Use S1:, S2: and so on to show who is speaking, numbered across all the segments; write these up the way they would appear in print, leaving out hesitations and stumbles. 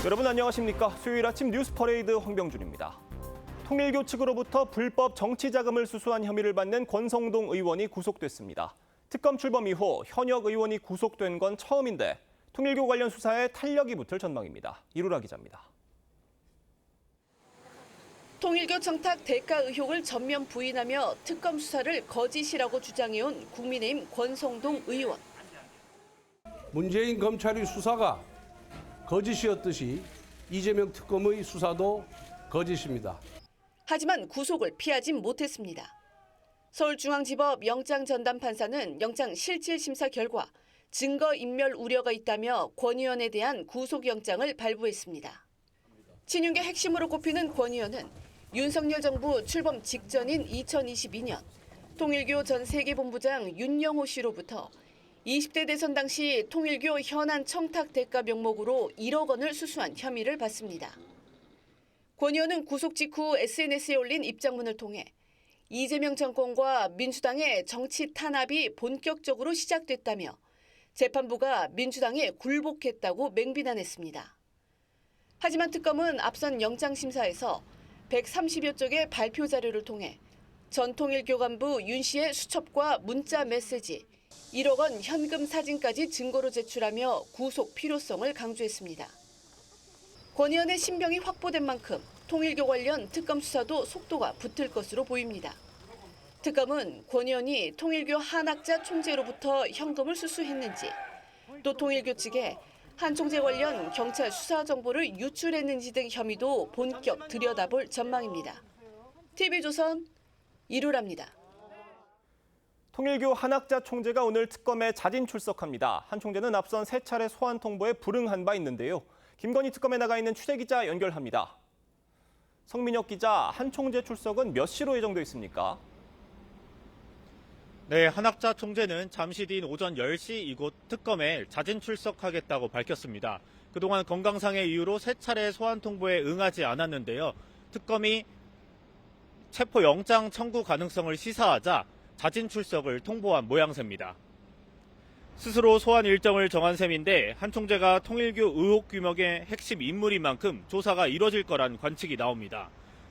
S1: 여러분 안녕하십니까? 수요일 아침 뉴스 퍼레이드 황병준입니다. 통일교 측으로부터 불법 정치 자금을 수수한 혐의를 받는 권성동 의원이 구속됐습니다. 특검 출범 이후 현역 의원이 구속된 건 처음인데 통일교 관련 수사에 탄력이 붙을 전망입니다. 이루라 기자입니다.
S2: 통일교 청탁 대가 의혹을 전면 부인하며 특검 수사를 거짓이라고 주장해온 국민의힘 권성동 의원.
S3: 문재인 검찰의 수사가 거짓이었듯이 이재명 특검의 수사도 거짓입니다.
S2: 하지만 구속을 피하진 못했습니다. 서울중앙지법 영장전담 판사는 영장 실질심사 결과 증거인멸 우려가 있다며 권 의원에 대한 구속영장을 발부했습니다. 친윤계 핵심으로 꼽히는 권 의원은 윤석열 정부 출범 직전인 2022년 통일교 전 세계본부장 윤영호 씨로부터 20대 대선 당시 통일교 현안 청탁 대가 명목으로 1억 원을 수수한 혐의를 받습니다. 권 의원은 구속 직후 SNS에 올린 입장문을 통해 이재명 정권과 민주당의 정치 탄압이 본격적으로 시작됐다며 재판부가 민주당에 굴복했다고 맹비난했습니다. 하지만 특검은 앞선 영장심사에서 130여 쪽의 발표 자료를 통해 전 통일교 간부 윤 씨의 수첩과 문자 메시지, 1억 원 현금 사진까지 증거로 제출하며 구속 필요성을 강조했습니다. 권 의원의 신병이 확보된 만큼 통일교 관련 특검 수사도 속도가 붙을 것으로 보입니다. 특검은 권 의원이 통일교 한학자 총재로부터 현금을 수수했는지, 또 통일교 측에 한 총재 관련 경찰 수사 정보를 유출했는지 등 혐의도 본격 들여다볼 전망입니다. TV조선 이루라입니다.
S1: 통일교 한학자 총재가 오늘 특검에 자진 출석합니다. 한 총재는 앞선 3차례 소환 통보에 불응한 바 있는데요. 김건희 특검에 나가 있는 취재기자 연결합니다. 성민혁 기자, 한 총재 출석은 몇 시로 예정돼 있습니까?
S4: 네, 한학자 총재는 잠시 뒤인 오전 10시 이곳 특검에 자진 출석하겠다고 밝혔습니다. 그동안 건강상의 이유로 3차례 소환 통보에 응하지 않았는데요. 특검이 체포영장 청구 가능성을 시사하자 자진 출석을 통보한 모양새입니다. 스스로 소환 일정을 정한 셈인데 한 총재가 통일교 의혹 규명의 핵심 인물인 만큼 조사가 이뤄질 거란 관측이 나옵니다.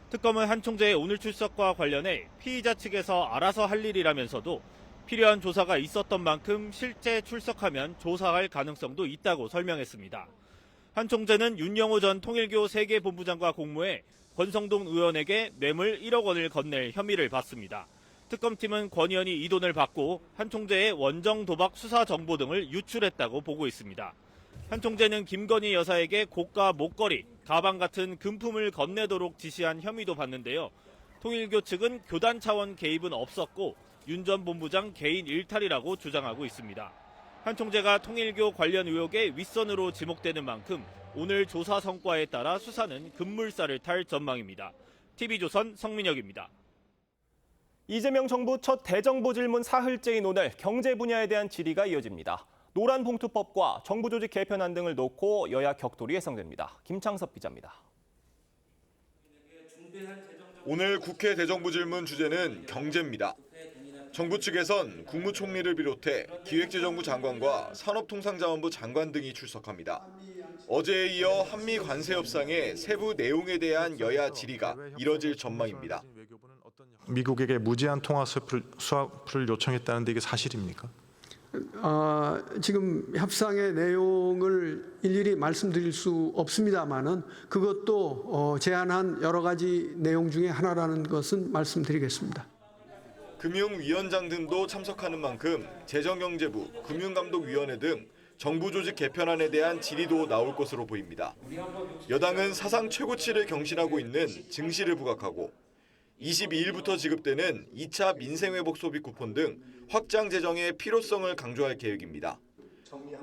S4: 특검은 한 총재의 오늘 출석과 관련해 피의자 측에서 알아서 할 일이라면서도 필요한 조사가 있었던 만큼 실제 출석하면 조사할 가능성도 있다고 설명했습니다. 한 총재는 윤영호 전 통일교 세계본부장과 공모해 권성동 의원에게 뇌물 1억 원을 건넬 혐의를 받습니다. 특검팀은 권 의원이 이 돈을 받고 한 총재의 원정 도박 수사 정보 등을 유출했다고 보고 있습니다. 한 총재는 김건희 여사에게 고가 목걸이, 가방 같은 금품을 건네도록 지시한 혐의도 받는데요. 통일교 측은 교단 차원 개입은 없었고 윤 전 본부장 개인 일탈이라고 주장하고 있습니다. 한 총재가 통일교 관련 의혹의 윗선으로 지목되는 만큼 오늘 조사 성과에 따라 수사는 급물살을 탈 전망입니다. TV조선 성민혁입니다.
S1: 이재명 정부 첫 대정부 질문 사흘째인 오늘 경제 분야에 대한 질의가 이어집니다. 노란봉투법과 정부 조직 개편안 등을 놓고 여야 격돌이 예상됩니다. 김창섭 기자입니다.
S5: 오늘 국회 대정부 질문 주제는 경제입니다. 정부 측에선 국무총리를 비롯해 기획재정부 장관과 산업통상자원부 장관 등이 출석합니다. 어제에 이어 한미 관세 협상의 세부 내용에 대한 여야 질의가 이뤄질 전망입니다.
S6: 미국에게 무제한 통화 수합을 요청했다는데 이게 사실입니까?
S7: 지금 협상의 내용을 일일이 말씀드릴 수 없습니다만은 그것도 제안한 여러 가지 내용 중에 하나라는 것은 말씀드리겠습니다.
S5: 금융위원장 등도 참석하는 만큼 재정경제부, 금융감독위원회 등 정부 조직 개편안에 대한 질의도 나올 것으로 보입니다. 여당은 사상 최고치를 경신하고 있는 증시를 부각하고 22일부터 지급되는 2차 민생회복 소비 쿠폰 등 확장 재정의 필요성을 강조할 계획입니다.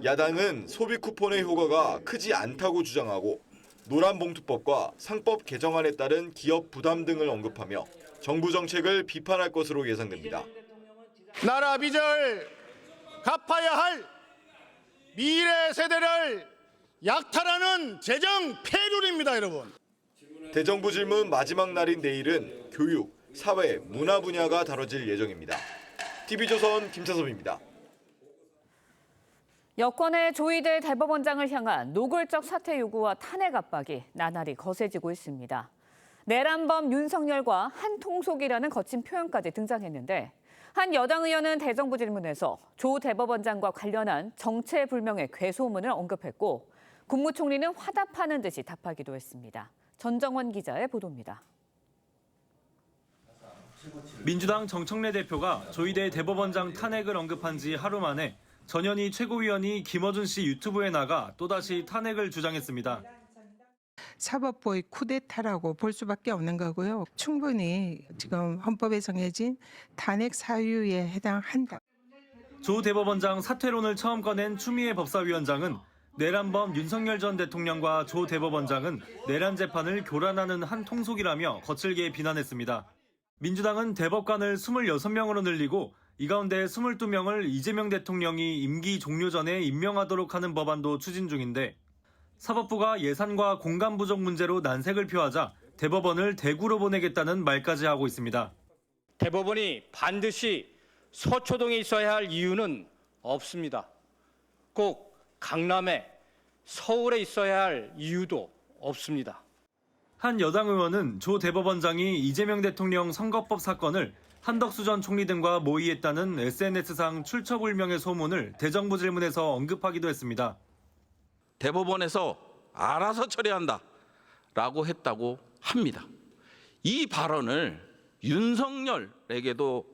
S5: 야당은 소비 쿠폰의 효과가 크지 않다고 주장하고 노란봉투법과 상법 개정안에 따른 기업 부담 등을 언급하며 정부 정책을 비판할 것으로 예상됩니다.
S8: 나라 빚을 갚아야 할 미래 세대를 약탈하는 재정 폐륜입니다, 여러분.
S5: 대정부 질문 마지막 날인 내일은 교육, 사회, 문화 분야가 다뤄질 예정입니다. TV조선 김차섭입니다.
S9: 여권의 조희대 대법원장을 향한 노골적 사퇴 요구와 탄핵 압박이 나날이 거세지고 있습니다. 내란범 윤석열과 한 통속이라는 거친 표현까지 등장했는데 한 여당 의원은 대정부 질문에서 조 대법원장과 관련한 정체불명의 괴소문을 언급했고 국무총리는 화답하는 듯이 답하기도 했습니다. 전정원 기자의 보도입니다.
S10: 민주당 정청래 대표가 조희대 대법원장 탄핵을 언급한 지 하루 만에 전현희 최고위원이 김어준 씨 유튜브에 나가 또다시 탄핵을 주장했습니다.
S11: 사법부의 쿠데타라고 볼 수밖에 없는 거고요. 충분히 지금 헌법에 정해진 탄핵 사유에 해당한다.
S10: 조 대법원장 사퇴론을 처음 꺼낸 추미애 법사위원장은 내란범 윤석열 전 대통령과 조 대법원장은 내란 재판을 교란하는 한 통속이라며 거칠게 비난했습니다. 민주당은 대법관을 26명으로 늘리고 이 가운데 22명을 이재명 대통령이 임기 종료 전에 임명하도록 하는 법안도 추진 중인데 사법부가 예산과 공간 부족 문제로 난색을 표하자 대법원을 대구로 보내겠다는 말까지 하고 있습니다.
S12: 대법원이 반드시 서초동에 있어야 할 이유는 없습니다. 꼭 강남에 서울에 있어야 할 이유도 없습니다.
S10: 한 여당 의원은 조 대법원장이 이재명 대통령 선거법 사건을 한덕수 전 총리 등과 모의했다는 SNS상 출처불명의 소문을 대정부 질문에서 언급하기도 했습니다.
S13: 대법원에서 알아서 처리한다라고 했다고 합니다. 이 발언을 윤석열에게도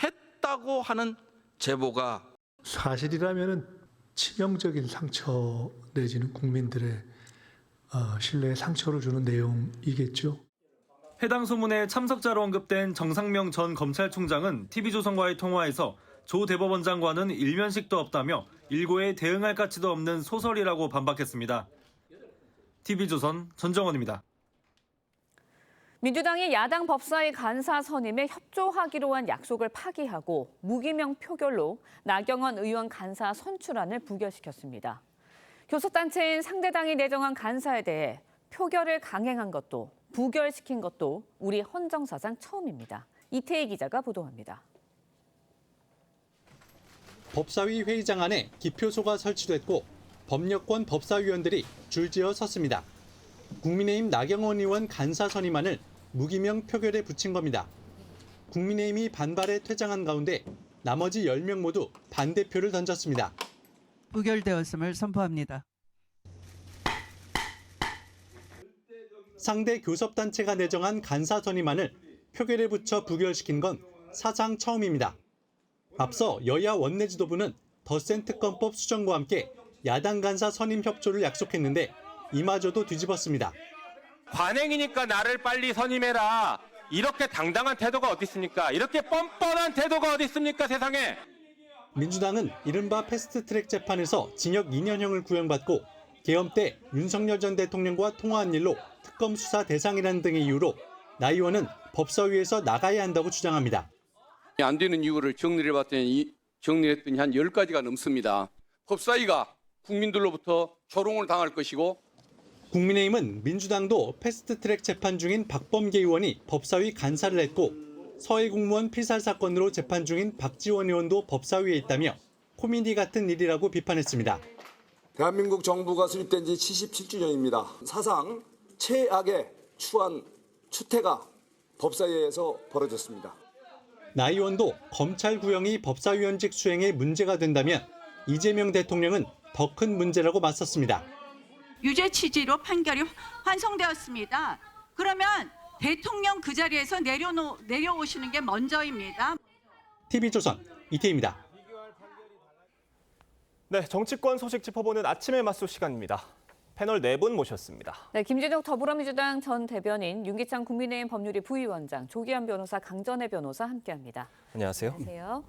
S13: 했다고 하는 제보가
S14: 사실이라면 치명적인 상처 내지는 국민들의 신뢰에 상처를 주는 내용이겠죠.
S10: 해당 소문에 참석자로 언급된 정상명 전 검찰총장은 TV조선과의 통화에서 조 대법원장과는 일면식도 없다며 일고에 대응할 가치도 없는 소설이라고 반박했습니다. TV조선 전정원입니다.
S9: 민주당이 야당 법사위 간사 선임에 협조하기로 한 약속을 파기하고 무기명 표결로 나경원 의원 간사 선출안을 부결시켰습니다. 교섭단체인 상대당이 내정한 간사에 대해 표결을 강행한 것도 부결시킨 것도 우리 헌정사상 처음입니다. 이태희 기자가 보도합니다.
S15: 법사위 회의장 안에 기표소가 설치됐고 법력권 법사위원들이 줄지어 섰습니다. 국민의힘 나경원 의원 간사 선임안을 무기명 표결에 붙인 겁니다. 국민의힘이 반발에 퇴장한 가운데 나머지 10명 모두 반대표를 던졌습니다.
S16: 부결되었음을 선포합니다.
S15: 상대 교섭단체가 내정한 간사 선임안을 표결에 붙여 부결시킨 건 사상 처음입니다. 앞서 여야 원내 지도부는 덧센 특검법 수정과 함께 야당 간사 선임 협조를 약속했는데 이마저도 뒤집었습니다.
S17: 관행이니까 나를 빨리 선임해라. 이렇게 당당한 태도가 어디 있습니까? 이렇게 뻔뻔한 태도가 어디 있습니까, 세상에?
S15: 민주당은 이른바 패스트트랙 재판에서 징역 2년형을 구형받고 계엄 때 윤석열 전 대통령과 통화한 일로 특검 수사 대상이라는 등의 이유로 나 의원은 법사위에서 나가야 한다고 주장합니다.
S18: 안 되는 이유를 정리했더니 한 10가지가 넘습니다. 법사위가 국민들로부터 조롱을 당할 것이고
S15: 국민의힘은 민주당도 패스트트랙 재판 중인 박범계 의원이 법사위 간사를 했고 서해 공무원 피살 사건으로 재판 중인 박지원 의원도 법사위에 있다며 코미디 같은 일이라고 비판했습니다.
S19: 대한민국 정부가 수립된 지 77주년입니다. 사상 최악의 추태가 법사위에서 벌어졌습니다.
S15: 나 의원도 검찰 구형이 법사위원직 수행에 문제가 된다면 이재명 대통령은 더 큰 문제라고 맞섰습니다.
S20: 유죄 취지로 판결이 환송되었습니다. 그러면 대통령 그 자리에서 내려오시는 게 먼저입니다.
S15: TV조선 이태희입니다.
S1: 네, 정치권 소식 짚어보는 아침의 맞소 시간입니다. 패널 4분 모셨습니다.
S9: 네, 김진욱 더불어민주당 전 대변인, 윤기찬 국민의힘 법률위 부위원장, 조기현 변호사, 강전혜 변호사 함께합니다.
S1: 안녕하세요.
S9: 안녕하세요.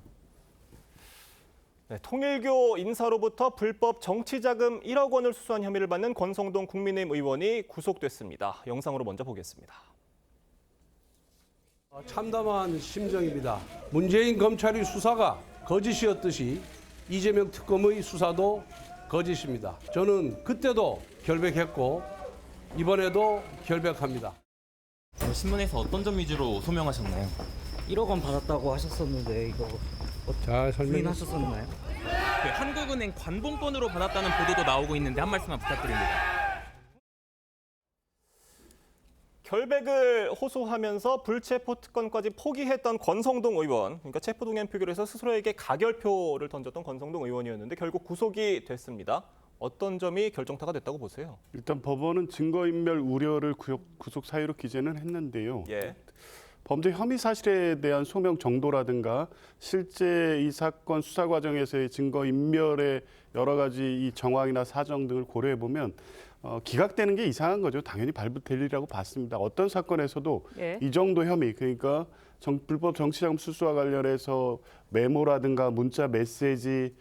S1: 네, 통일교 인사로부터 불법 정치자금 1억 원을 수수한 혐의를 받는 권성동 국민의힘 의원이 구속됐습니다. 영상으로 먼저 보겠습니다.
S3: 참담한 심정입니다. 문재인 검찰의 수사가 거짓이었듯이 이재명 특검의 수사도 거짓입니다. 저는 그때도 결백했고 이번에도 결백합니다.
S21: 신문에서 어떤 점 위주로 소명하셨나요?
S22: 1억 원 받았다고 하셨었는데 이거
S3: 잘
S22: 부인하셨었나요?
S21: 그 한국은행 관봉권으로 받았다는 보도도 나오고 있는데 한 말씀만 부탁드립니다.
S1: 결백을 호소하면서 불체포 특권까지 포기했던 권성동 의원, 그러니까 체포동의안 표결에서 스스로에게 가결표를 던졌던 권성동 의원이었는데 결국 구속이 됐습니다. 어떤 점이 결정타가 됐다고 보세요?
S2: 일단 법원은 증거인멸 우려를 구속 사유로 기재는 했는데요. 범죄 혐의 사실에 대한 소명 정도라든가 실제 이 사건 수사 과정에서의 증거인멸의 여러 가지 이 정황이나 사정 등을 고려해 보면 기각되는 게 이상한 거죠. 당연히 발부될 일이라고 봤습니다. 어떤 사건에서도 이 정도 혐의, 그러니까 불법 정치자금 수수와 관련해서 메모라든가 문자 메시지,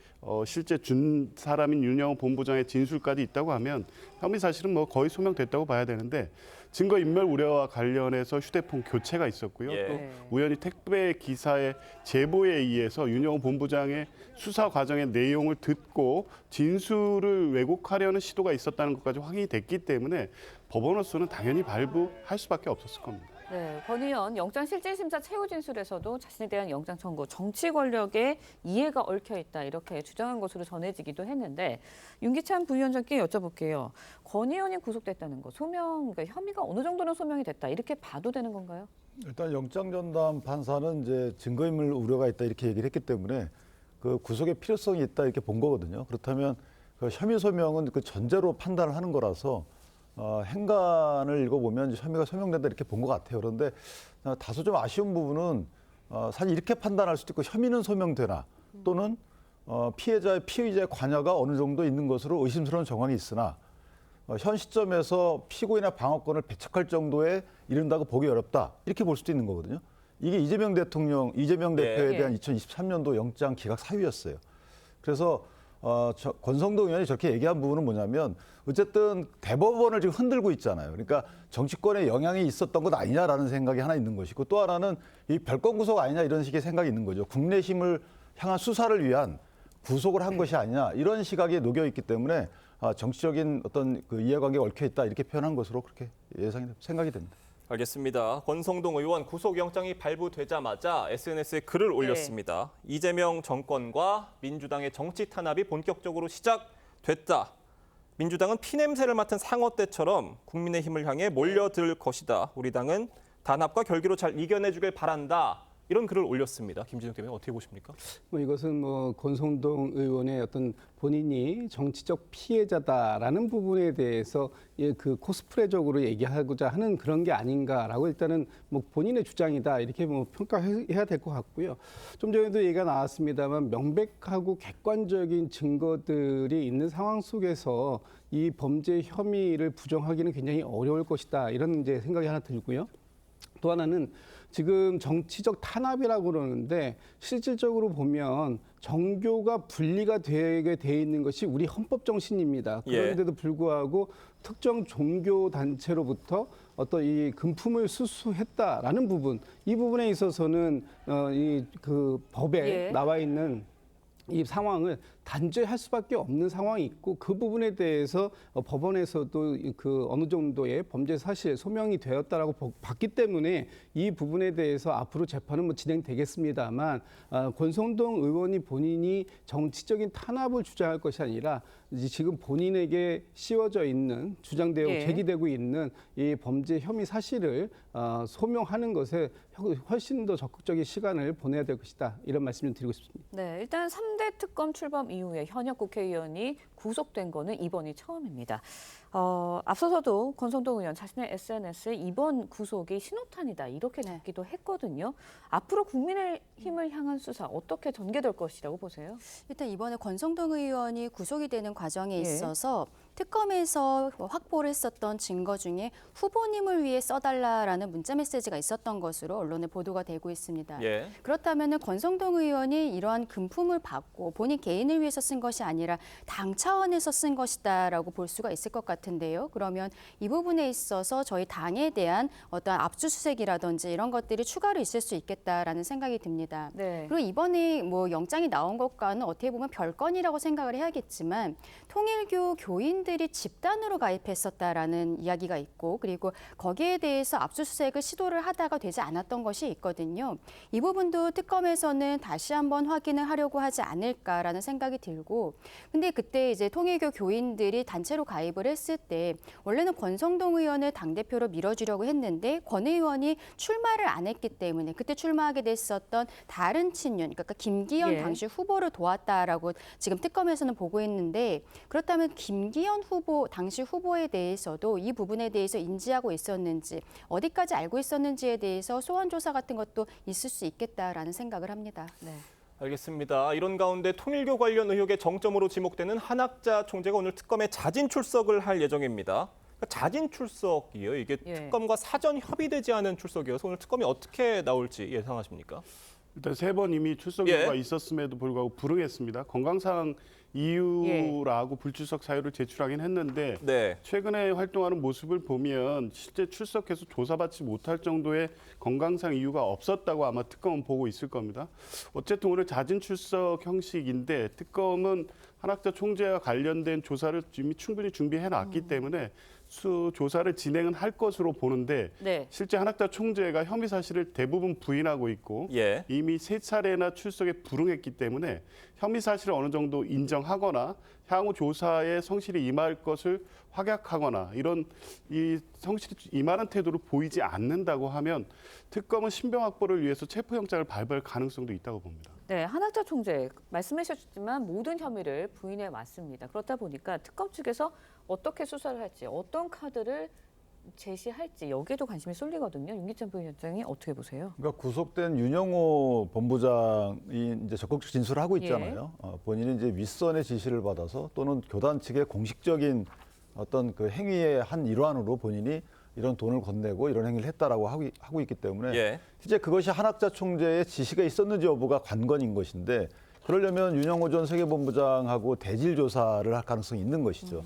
S2: 실제 준 사람인 윤영호 본부장의 진술까지 있다고 하면 혐의 사실은 뭐 거의 소명됐다고 봐야 되는데 증거인멸 우려와 관련해서 휴대폰 교체가 있었고요. 또 우연히 택배 기사의 제보에 의해서 윤영호 본부장의 수사 과정의 내용을 듣고 진술을 왜곡하려는 시도가 있었다는 것까지 확인이 됐기 때문에 법원으로서는 당연히 발부할 수밖에 없었을 겁니다.
S9: 네, 권 의원 영장실질심사 최후 진술에서도 자신에 대한 영장 청구, 정치 권력에 이해가 얽혀 있다 이렇게 주장한 것으로 전해지기도 했는데 윤기찬 부위원장께 여쭤볼게요. 권 의원이 구속됐다는 거, 소명, 그러니까 혐의가 어느 정도는 소명이 됐다 이렇게 봐도 되는 건가요?
S22: 일단 영장 전담 판사는 이제 증거인멸 우려가 있다 이렇게 얘기를 했기 때문에 그 구속의 필요성이 있다 이렇게 본 거거든요. 그렇다면 그 혐의 소명은 그 전제로 판단을 하는 거라서. 행간을 읽어보면 혐의가 소명된다 이렇게 본 것 같아요. 그런데 다소 좀 아쉬운 부분은 사실 이렇게 판단할 수도 있고 혐의는 소명되나 또는 피해자의 피의자의 관여가 어느 정도 있는 것으로 의심스러운 정황이 있으나 현 시점에서 피고인의 방어권을 배척할 정도에 이른다고 보기 어렵다 이렇게 볼 수도 있는 거거든요. 이게 이재명 대표에 대한 2023년도 영장 기각 사유였어요. 그래서 권성동 의원이 저렇게 얘기한 부분은 뭐냐면 어쨌든 대법원을 지금 흔들고 있잖아요. 그러니까 정치권에 영향이 있었던 것 아니냐라는 생각이 하나 있는 것이고 또 하나는 이 별건 구속 아니냐 이런 식의 생각이 있는 거죠. 국내심을 향한 수사를 위한 구속을 한 것이 아니냐 이런 시각이 녹여 있기 때문에 정치적인 어떤 그 이해관계가 얽혀 있다 이렇게 표현한 것으로 그렇게 생각이 됩니다.
S1: 알겠습니다. 권성동 의원 구속영장이 발부되자마자 SNS에 글을 올렸습니다. 이재명 정권과 민주당의 정치 탄압이 본격적으로 시작됐다. 민주당은 피냄새를 맡은 상어 떼처럼 국민의힘을 향해 몰려들 것이다. 우리 당은 단합과 결기로 잘 이겨내주길 바란다. 이런 글을 올렸습니다. 김진욱 대변인 어떻게 보십니까?
S7: 이것은 권성동 의원의 어떤 본인이 정치적 피해자다라는 부분에 대해서 그 코스프레적으로 얘기하고자 하는 그런 게 아닌가라고 일단은 본인의 주장이다 이렇게 평가해야 될 것 같고요. 좀 전에도 얘기가 나왔습니다만 명백하고 객관적인 증거들이 있는 상황 속에서 이 범죄 혐의를 부정하기는 굉장히 어려울 것이다 이런 이제 생각이 하나 들고요. 또 하나는 지금 정치적 탄압이라고 그러는데 실질적으로 보면 정교가 분리가 되게 돼 있는 것이 우리 헌법 정신입니다. 그런데도 불구하고 특정 종교 단체로부터 어떤 이 금품을 수수했다라는 부분, 이 부분에 있어서는 이 그 법에 나와 있는 이 상황을 단죄할 수밖에 없는 상황이 있고 그 부분에 대해서 법원에서도 그 어느 정도의 범죄 사실 소명이 되었다라고 봤기 때문에 이 부분에 대해서 앞으로 재판은 진행되겠습니다만 권성동 의원이 본인이 정치적인 탄압을 주장할 것이 아니라 지금 본인에게 씌워져 있는 주장되고 제기되고 있는 이 범죄 혐의 사실을 소명하는 것에 훨씬 더 적극적인 시간을 보내야 될 것이다. 이런 말씀을 드리고 싶습니다.
S9: 네, 일단 3대 특검 출범 이후에 현역 국회의원이 구속된 거는 이번이 처음입니다. 앞서서도 권성동 의원 자신의 SNS에 이번 구속이 신호탄이다 이렇게 적기도 했거든요. 앞으로 국민의힘을 향한 수사 어떻게 전개될 것이라고 보세요?
S23: 일단 이번에 권성동 의원이 구속이 되는 과정에 있어서 특검에서 확보를 했었던 증거 중에 후보님을 위해 써달라라는 문자 메시지가 있었던 것으로 언론에 보도가 되고 있습니다. 그렇다면 권성동 의원이 이러한 금품을 받고 본인 개인을 위해서 쓴 것이 아니라 당 차원에서 쓴 것이다라고 볼 수가 있을 것 같은데요. 그러면 이 부분에 있어서 저희 당에 대한 어떤 압수수색이라든지 이런 것들이 추가로 있을 수 있겠다라는 생각이 듭니다. 그리고 이번에 영장이 나온 것과는 어떻게 보면 별건이라고 생각을 해야겠지만 통일교 교인들 교인들이 집단으로 가입했었다라는 이야기가 있고 그리고 거기에 대해서 압수수색을 시도를 하다가 되지 않았던 것이 있거든요. 이 부분도 특검에서는 다시 한번 확인을 하려고 하지 않을까라는 생각이 들고 근데 그때 이제 통일교 교인들이 단체로 가입을 했을 때 원래는 권성동 의원을 당대표로 밀어주려고 했는데 권 의원이 출마를 안 했기 때문에 그때 출마하게 됐었던 다른 친윤, 그러니까 김기현
S9: 예.
S23: 당시 후보를 도왔다라고 지금 특검에서는 보고 있는데 그렇다면 김기현 후보, 당시 후보에 대해서도 이 부분에 대해서 인지하고 있었는지 어디까지 알고 있었는지에 대해서 소환 조사 같은 것도 있을 수 있겠다라는 생각을 합니다.
S9: 네.
S1: 알겠습니다. 이런 가운데 통일교 관련 의혹의 정점으로 지목되는 한학자 총재가 오늘 특검에 자진 출석을 할 예정입니다. 그러니까 자진 출석이에요. 이게 특검과 사전 협의되지 않은 출석이어서 오늘 특검이 어떻게 나올지 예상하십니까?
S2: 일단 3번 이미 출석 요구가 있었음에도 불구하고 불응했습니다. 건강상 이유라고 불출석 사유를 제출하긴 했는데 최근에 활동하는 모습을 보면 실제 출석해서 조사받지 못할 정도의 건강상 이유가 없었다고 아마 특검은 보고 있을 겁니다. 어쨌든 오늘 자진 출석 형식인데 특검은 한학자 총재와 관련된 조사를 이미 충분히 준비해놨기 때문에 조사를 진행은 할 것으로 보는데 실제 한학자 총재가 혐의 사실을 대부분 부인하고 있고 이미 3차례나 출석에 불응했기 때문에 혐의 사실을 어느 정도 인정하거나 향후 조사에 성실히 임할 것을 확약하거나 이런 이 성실히 임하는 태도를 보이지 않는다고 하면 특검은 신병 확보를 위해서 체포영장을 발부할 가능성도 있다고 봅니다.
S9: 네, 한학자 총재 말씀하셨지만 모든 혐의를 부인해 왔습니다. 그렇다 보니까 특검 측에서 어떻게 수사를 할지, 어떤 카드를 제시할지 여기에도 관심이 쏠리거든요. 윤기찬 부위원장이 어떻게 보세요?
S22: 그러니까 구속된 윤영호 본부장이 이제 적극적 진술을 하고 있잖아요. 본인이 이제 윗선의 지시를 받아서 또는 교단 측의 공식적인 어떤 그 행위의 한 일환으로 본인이 이런 돈을 건네고 이런 행위를 했다라고 하고 있기 때문에 실제 그것이 한학자 총재의 지시가 있었는지 여부가 관건인 것인데 그러려면 윤영호 전 세계본부장하고 대질 조사를 할 가능성이 있는 것이죠.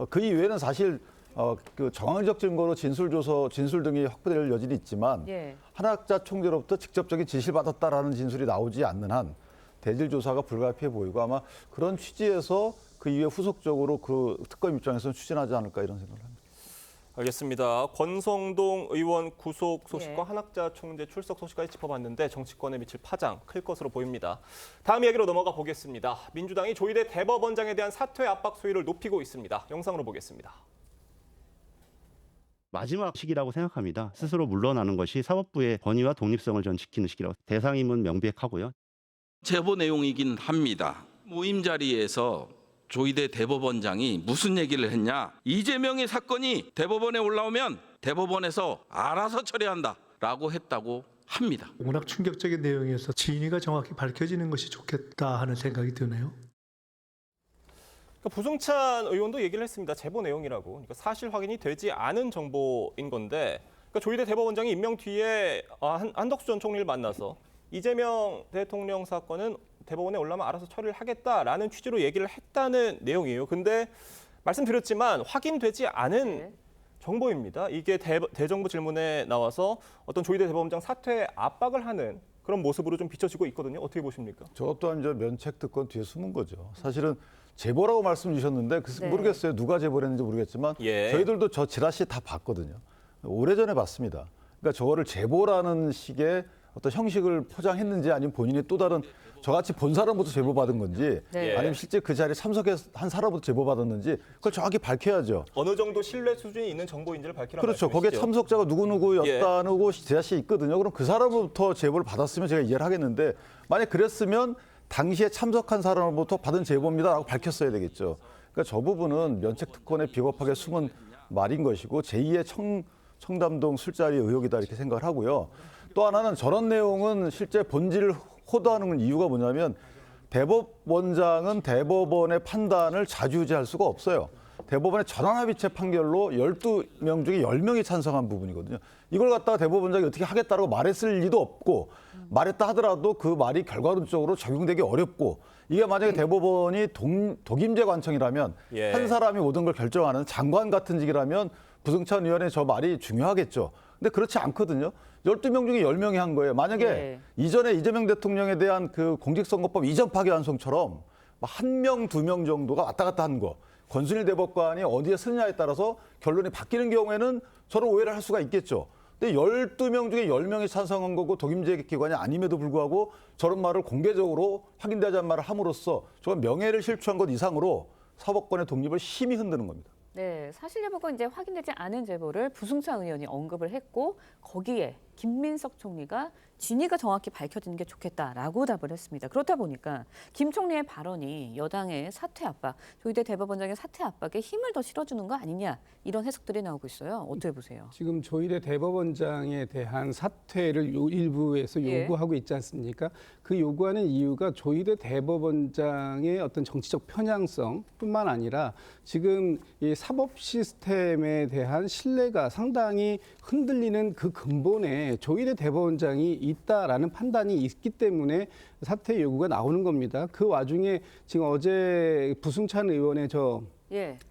S22: 그 이외에는 사실 그 정황적 증거로 진술 등이 확보될 여지는 있지만 한학자 총재로부터 직접적인 지시를 받았다라는 진술이 나오지 않는 한 대질 조사가 불가피해 보이고 아마 그런 취지에서 그 이후에 후속적으로 그 특검 입장에서는 추진하지 않을까 이런 생각을 합니다.
S1: 알겠습니다. 권성동 의원 구속 소식과 한학자 총재 출석 소식까지 짚어봤는데 정치권에 미칠 파장 클 것으로 보입니다. 다음 이야기로 넘어가 보겠습니다. 민주당이 조희대 대법원장에 대한 사퇴 압박 소위를 높이고 있습니다. 영상으로 보겠습니다.
S4: 마지막 시기라고 생각합니다. 스스로 물러나는 것이 사법부의 권위와 독립성을 전 지키는 시기라고. 대상임은 명백하고요.
S13: 제보 내용이긴 합니다. 모임 자리에서 조희대 대법원장이 무슨 얘기를 했냐. 이재명의 사건이 대법원에 올라오면 대법원에서 알아서 처리한다라고 했다고 합니다.
S14: 워낙 충격적인 내용이어서 진위가 정확히 밝혀지는 것이 좋겠다 하는 생각이 드네요.
S1: 부승찬 의원도 얘기를 했습니다. 제보 내용이라고. 그러니까 사실 확인이 되지 않은 정보인 건데 그러니까 조희대 대법원장이 임명 뒤에 한덕수 전 총리를 만나서 이재명 대통령 사건은 대법원에 올라오면 알아서 처리를 하겠다라는 취지로 얘기를 했다는 내용이에요. 근데 말씀드렸지만 확인되지 않은 정보입니다. 이게 대정부 질문에 나와서 어떤 조희대 대법원장 사퇴 압박을 하는 그런 모습으로 좀 비춰지고 있거든요. 어떻게 보십니까?
S22: 저 또한 이제 면책 특권 뒤에 숨은 거죠. 사실은 제보라고 말씀 주셨는데 모르겠어요. 누가 제보를 했는지 모르겠지만 저희들도 저 지라시 다 봤거든요. 오래전에 봤습니다. 그러니까 저거를 제보라는 식의 어떤 형식을 포장했는지 아니면 본인이 또 다른 저같이 본 사람부터 제보받은 건지 아니면 실제 그 자리에 참석한 사람부터 제보받았는지 그걸 정확히 밝혀야죠.
S1: 어느 정도 신뢰 수준이 있는 정보인지를 밝히라는
S22: 그렇죠.
S1: 말씀이시죠?
S22: 거기에 참석자가 누구누구였다고 제시이 있거든요. 그럼 그 사람부터 제보를 받았으면 제가 이해를 하겠는데 만약 그랬으면 당시에 참석한 사람으로부터 받은 제보입니다라고 밝혔어야 되겠죠. 그러니까 저 부분은 면책 특권에 비겁하게 숨은 말인 것이고 제2의 청담동 술자리 의혹이다 이렇게 생각을 하고요. 또 하나는 저런 내용은 실제 본질을 호도하는 이유가 뭐냐면 대법원장은 대법원의 판단을 좌지우지할 수가 없어요. 대법원의 전환합의체 판결로 12명 중에 10명이 찬성한 부분이거든요. 이걸 갖다가 대법원장이 어떻게 하겠다라고 말했을 리도 없고 말했다 하더라도 그 말이 결과론적으로 적용되기 어렵고 이게 만약에 대법원이 독임제 관청이라면 한 사람이 모든 걸 결정하는 장관 같은 직이라면 부승찬 의원의 저 말이 중요하겠죠. 근데 그렇지 않거든요. 12명 중에 10명이 한 거예요. 만약에 이전에 이재명 대통령에 대한 그 공직선거법 이전 파기환송처럼 1명, 2명 정도가 왔다 갔다 한 거. 권순일 대법관이 어디에 쓰느냐에 따라서 결론이 바뀌는 경우에는 저는 오해를 할 수가 있겠죠. 근데 12명 중에 10명이 찬성한 거고 독임제 기관이 아님에도 불구하고 저런 말을 공개적으로 확인되지 않은 말을 함으로써 저건 명예를 실추한 것 이상으로 사법권의 독립을 심히 흔드는 겁니다.
S9: 네, 사실 여부가 이제 확인되지 않은 제보를 부승찬 의원이 언급을 했고 거기에 김민석 총리가 진위가 정확히 밝혀지는 게 좋겠다라고 답을 했습니다. 그렇다 보니까 김 총리의 발언이 여당의 사퇴 압박, 조희대 대법원장의 사퇴 압박에 힘을 더 실어주는 거 아니냐 이런 해석들이 나오고 있어요. 어떻게 보세요?
S7: 지금 조희대 대법원장에 대한 사퇴를 일부에서 요구하고 있지 않습니까? 그 요구하는 이유가 조희대 대법원장의 어떤 정치적 편향성뿐만 아니라 지금 이 사법 시스템에 대한 신뢰가 상당히 흔들리는 그 근본에 조희대 대법원장이 있다라는 판단이 있기 때문에 사퇴 요구가 나오는 겁니다. 그 와중에 지금 어제 부승찬 의원의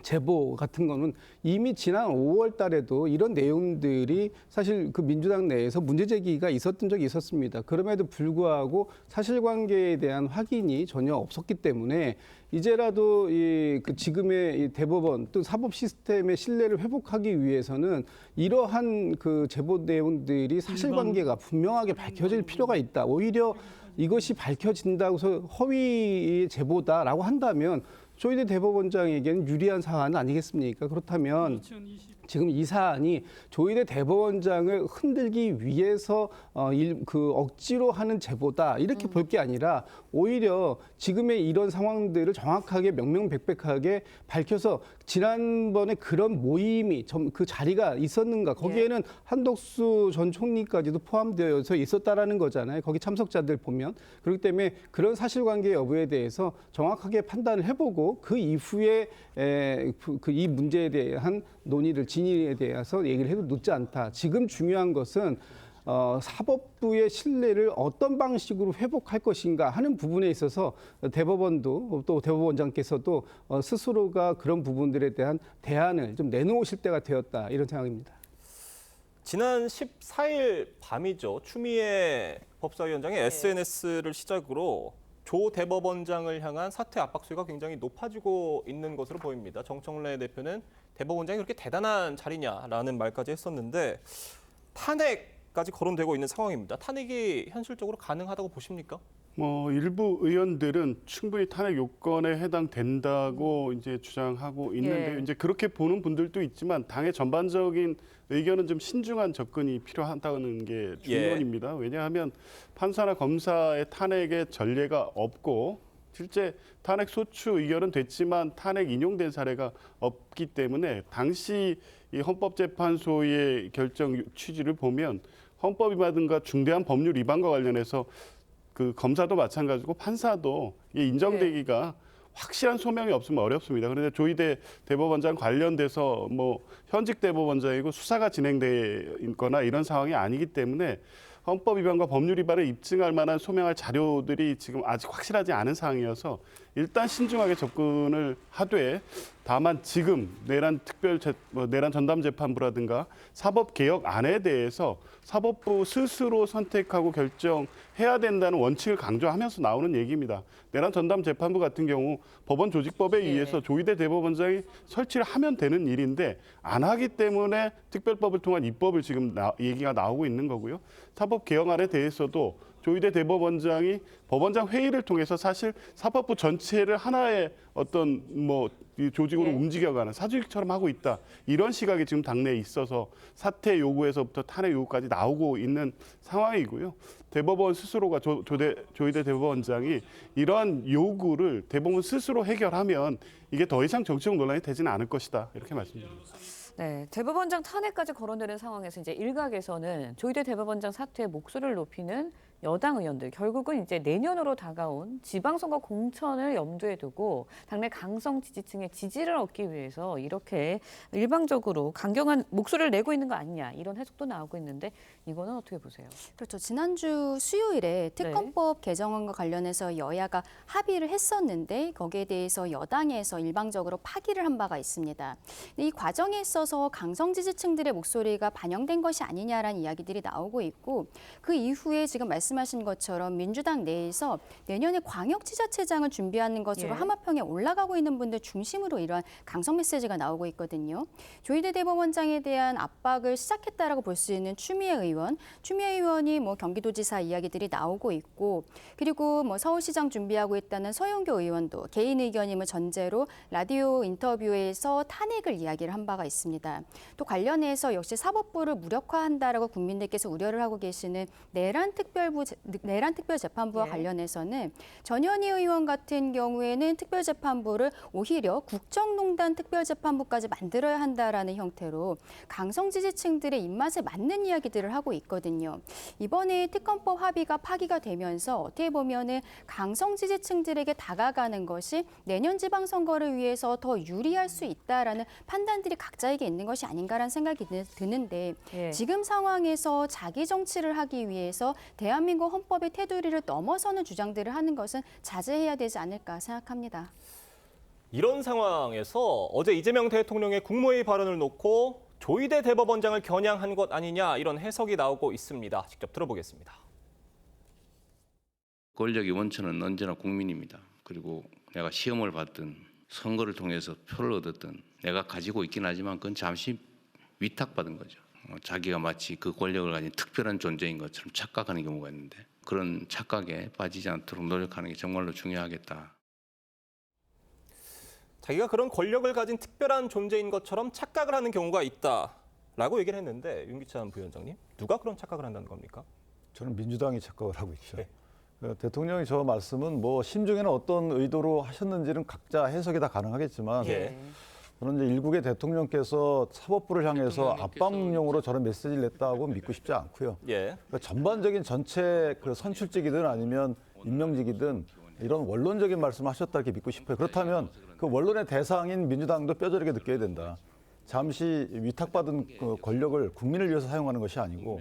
S7: 제보 같은 거는 이미 지난 5월 달에도 이런 내용들이 사실 그 민주당 내에서 문제 제기가 있었던 적이 있었습니다. 그럼에도 불구하고 사실관계에 대한 확인이 전혀 없었기 때문에 이제라도 그 지금의 이 대법원 또 사법 시스템의 신뢰를 회복하기 위해서는 이러한 그 제보 내용들이 사실관계가 분명하게 밝혀질 필요가 있다. 오히려 이것이 밝혀진다고 해서 허위의 제보다라고 한다면 조희대 대법원장에게는 유리한 사안 아니겠습니까? 그렇다면 지금 이 사안이 조희대 대법원장을 흔들기 위해서 억지로 하는 제보다 이렇게 볼 게 아니라 오히려 지금의 이런 상황들을 정확하게 명명백백하게 밝혀서 지난번에 그런 모임이 그 자리가 있었는가 거기에는 한덕수 전 총리까지도 포함되어서 있었다라는 거잖아요. 거기 참석자들 보면. 그렇기 때문에 그런 사실관계 여부에 대해서 정확하게 판단을 해보고 그 이후에 이 문제에 대한 논의를 진위에 대해서 얘기를 해도 늦지 않다. 지금 중요한 것은 사법부의 신뢰를 어떤 방식으로 회복할 것인가 하는 부분에 있어서 대법원도 또 대법원장께서도 스스로가 그런 부분들에 대한 대안을 좀 내놓으실 때가 되었다 이런 생각입니다.
S1: 지난 14일 밤이죠. 추미애 법사위원장의 SNS를 시작으로 조 대법원장을 향한 사퇴 압박 수위가 굉장히 높아지고 있는 것으로 보입니다. 정청래 대표는 대법원장이 그렇게 대단한 자리냐라는 말까지 했었는데 탄핵까지 거론되고 있는 상황입니다. 탄핵이 현실적으로 가능하다고 보십니까?
S2: 일부 의원들은 충분히 탄핵 요건에 해당된다고 이제 주장하고 있는데 이제 그렇게 보는 분들도 있지만 당의 전반적인 의견은 좀 신중한 접근이 필요하다는 게 중론입니다. 왜냐하면 판사나 검사의 탄핵의 전례가 없고 실제 탄핵 소추 의결은 됐지만 탄핵 인용된 사례가 없기 때문에 당시 이 헌법재판소의 결정 취지를 보면 헌법 위반과 중대한 법률 위반과 관련해서 그 검사도 마찬가지고 판사도 인정되기가 확실한 소명이 없으면 어렵습니다. 그런데 조희대 대법원장 관련돼서 현직 대법원장이고 수사가 진행되거나 이런 상황이 아니기 때문에 헌법 위반과 법률 위반을 입증할 만한 소명할 자료들이 지금 아직 확실하지 않은 상황이어서 일단 신중하게 접근을 하되 다만 지금 내란 전담재판부라든가 사법개혁안에 대해서 사법부 스스로 선택하고 결정해야 된다는 원칙을 강조하면서 나오는 얘기입니다. 내란 전담재판부 같은 경우 법원 조직법에 의해서 조희대 대법원장이 설치를 하면 되는 일인데 안 하기 때문에 특별법을 통한 입법을 지금 얘기가 나오고 있는 거고요. 사법개혁안에 대해서도 조희대 대법원장이 법원장 회의를 통해서 사실 사법부 전체를 하나의 어떤 조직으로 움직여가는 사조직처럼 하고 있다. 이런 시각이 지금 당내에 있어서 사퇴 요구에서부터 탄핵 요구까지 나오고 있는 상황이고요. 대법원 스스로가 조희대 대법원장이 이런 요구를 대법원 스스로 해결하면 이게 더 이상 정치적 논란이 되지는 않을 것이다. 이렇게 말씀드립니다.
S9: 네, 대법원장 탄핵까지 거론되는 상황에서 이제 일각에서는 조희대 대법원장 사퇴에 목소리를 높이는 여당 의원들 결국은 이제 내년으로 다가온 지방선거 공천을 염두에 두고 당내 강성 지지층의 지지를 얻기 위해서 이렇게 일방적으로 강경한 목소리를 내고 있는 거 아니냐 이런 해석도 나오고 있는데 이거는 어떻게 보세요?
S23: 그렇죠. 지난주 수요일에 특검법 개정안과 관련해서 여야가 합의를 했었는데 거기에 대해서 여당에서 일방적으로 파기를 한 바가 있습니다. 이 과정에 있어서 강성 지지층들의 목소리가 반영된 것이 아니냐라는 이야기들이 나오고 있고 그 이후에 지금 말씀 말씀하신 것처럼 민주당 내에서 내년에 광역지자체장을 준비하는 것으로 하마평에 올라가고 있는 분들 중심으로 이러한 강성 메시지가 나오고 있거든요. 조희대 대법원장에 대한 압박을 시작했다라고 볼 수 있는 추미애 의원이 뭐 경기도지사 이야기들이 나오고 있고, 그리고 뭐 서울시장 준비하고 있다는 서영교 의원도 개인 의견임을 전제로 라디오 인터뷰에서 탄핵을 이야기를 한 바가 있습니다. 또 관련해서 역시 사법부를 무력화한다라고 국민들께서 우려를 하고 계시는 내란 특별재판부와 관련해서는 전현희 의원 같은 경우에는 특별재판부를 오히려 국정농단 특별재판부까지 만들어야 한다라는 형태로 강성 지지층들의 입맛에 맞는 이야기들을 하고 있거든요. 이번에 특검법 합의가 파기가 되면서 어떻게 보면은 강성 지지층들에게 다가가는 것이 내년 지방선거를 위해서 더 유리할 수 있다라는 판단들이 각자에게 있는 것이 아닌가라는 생각이 드는데 지금 상황에서 자기 정치를 하기 위해서 대한민국 헌법의 테두리를 넘어서는 주장들을 하는 것은 자제해야 되지 않을까 생각합니다.
S1: 이런 상황에서 어제 이재명 대통령의 국무회의 발언을 놓고 조희대 대법원장을 겨냥한 것 아니냐 이런 해석이 나오고 있습니다. 직접 들어보겠습니다.
S5: 권력의 원천은 언제나 국민입니다. 그리고 내가 시험을 받든 선거를 통해서 표를 얻었든 내가 가지고 있긴 하지만 그건 잠시 위탁받은 거죠. 자기가 마치 그 권력을 가진 특별한 존재인 것처럼 착각하는 경우가 있는데 그런 착각에 빠지지 않도록 노력하는 게 정말로 중요하겠다.
S1: 자기가 그런 권력을 가진 특별한 존재인 것처럼 착각을 하는 경우가 있다라고 얘기를 했는데 윤기찬 부위원장님, 누가 그런 착각을 한다는 겁니까?
S22: 저는 민주당이 착각을 하고 있죠. 대통령이 저 말씀은 뭐 심중에는 어떤 의도로 하셨는지는 각자 해석이 다 가능하겠지만 저는 이제 일국의 대통령께서 사법부를 향해서 압박용으로 저런 메시지를 냈다고 믿고 싶지 않고요. 그러니까 전반적인 전체 그 선출직이든 아니면 임명직이든 이런 원론적인 말씀을 하셨다 이렇게 믿고 싶어요. 그렇다면 그 원론의 대상인 민주당도 뼈저리게 느껴야 된다. 잠시 위탁받은 그 권력을 국민을 위해서 사용하는 것이 아니고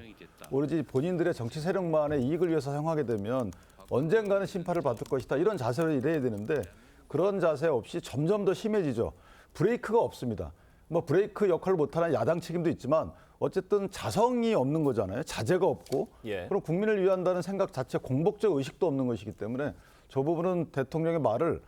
S22: 오로지 본인들의 정치 세력만의 이익을 위해서 사용하게 되면 언젠가는 심판을 받을 것이다. 이런 자세로 일해야 되는데 그런 자세 없이 점점 더 심해지죠. 브레이크가 없습니다. 뭐 브레이크 역할을 못하는 야당 책임도 있지만 어쨌든 자성이 없는 거잖아요. 자제가 없고 그럼 국민을 위한다는 생각 자체 공복적 의식도 없는 것이기 때문에 저 부분은 대통령의 말을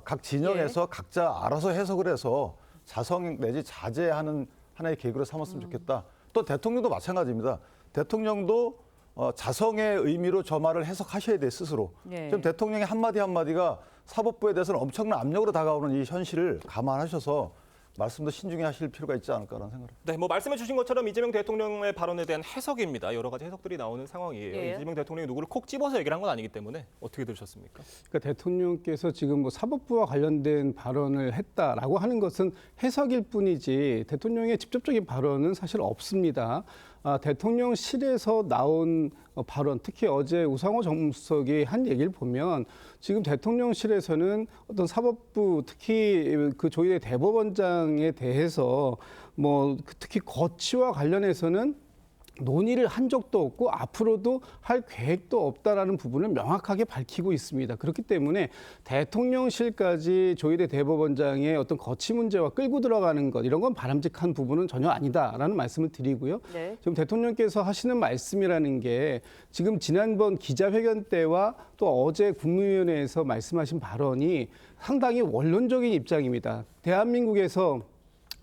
S22: 각 진영에서 각자 알아서 해석을 해서 자성 내지 자제하는 하나의 계기로 삼았으면 좋겠다. 또 대통령도 마찬가지입니다. 대통령도 자성의 의미로 저 말을 해석하셔야 돼 스스로. 지금 대통령의 한마디 한마디가 사법부에 대해서는 엄청난 압력으로 다가오는 이 현실을 감안하셔서 말씀도 신중히 하실 필요가 있지 않을까라는 생각을 합니다.
S1: 네, 뭐 말씀해 주신 것처럼 이재명 대통령의 발언에 대한 해석입니다. 여러 가지 해석들이 나오는 상황이에요. 이재명 대통령이 누구를 콕 집어서 얘기를 한 건 아니기 때문에 어떻게 들으셨습니까?
S7: 그러니까 대통령께서 지금 뭐 사법부와 관련된 발언을 했다라고 하는 것은 해석일 뿐이지 대통령의 직접적인 발언은 사실 없습니다. 대통령실에서 나온 발언, 특히 어제 우상호 정무수석이 한 얘기를 보면 지금 대통령실에서는 어떤 사법부, 특히 그 조희대 대법원장에 대해서 뭐 특히 거취와 관련해서는 논의를 한 적도 없고 앞으로도 할 계획도 없다라는 부분을 명확하게 밝히고 있습니다. 그렇기 때문에 대통령실까지 조희대 대법원장의 어떤 거취 문제와 끌고 들어가는 것 이런 건 바람직한 부분은 전혀 아니다라는 말씀을 드리고요. 지금 대통령께서 하시는 말씀이라는 게 지금 지난번 기자회견 때와 또 어제 국무위원회에서 말씀하신 발언이 상당히 원론적인 입장입니다. 대한민국에서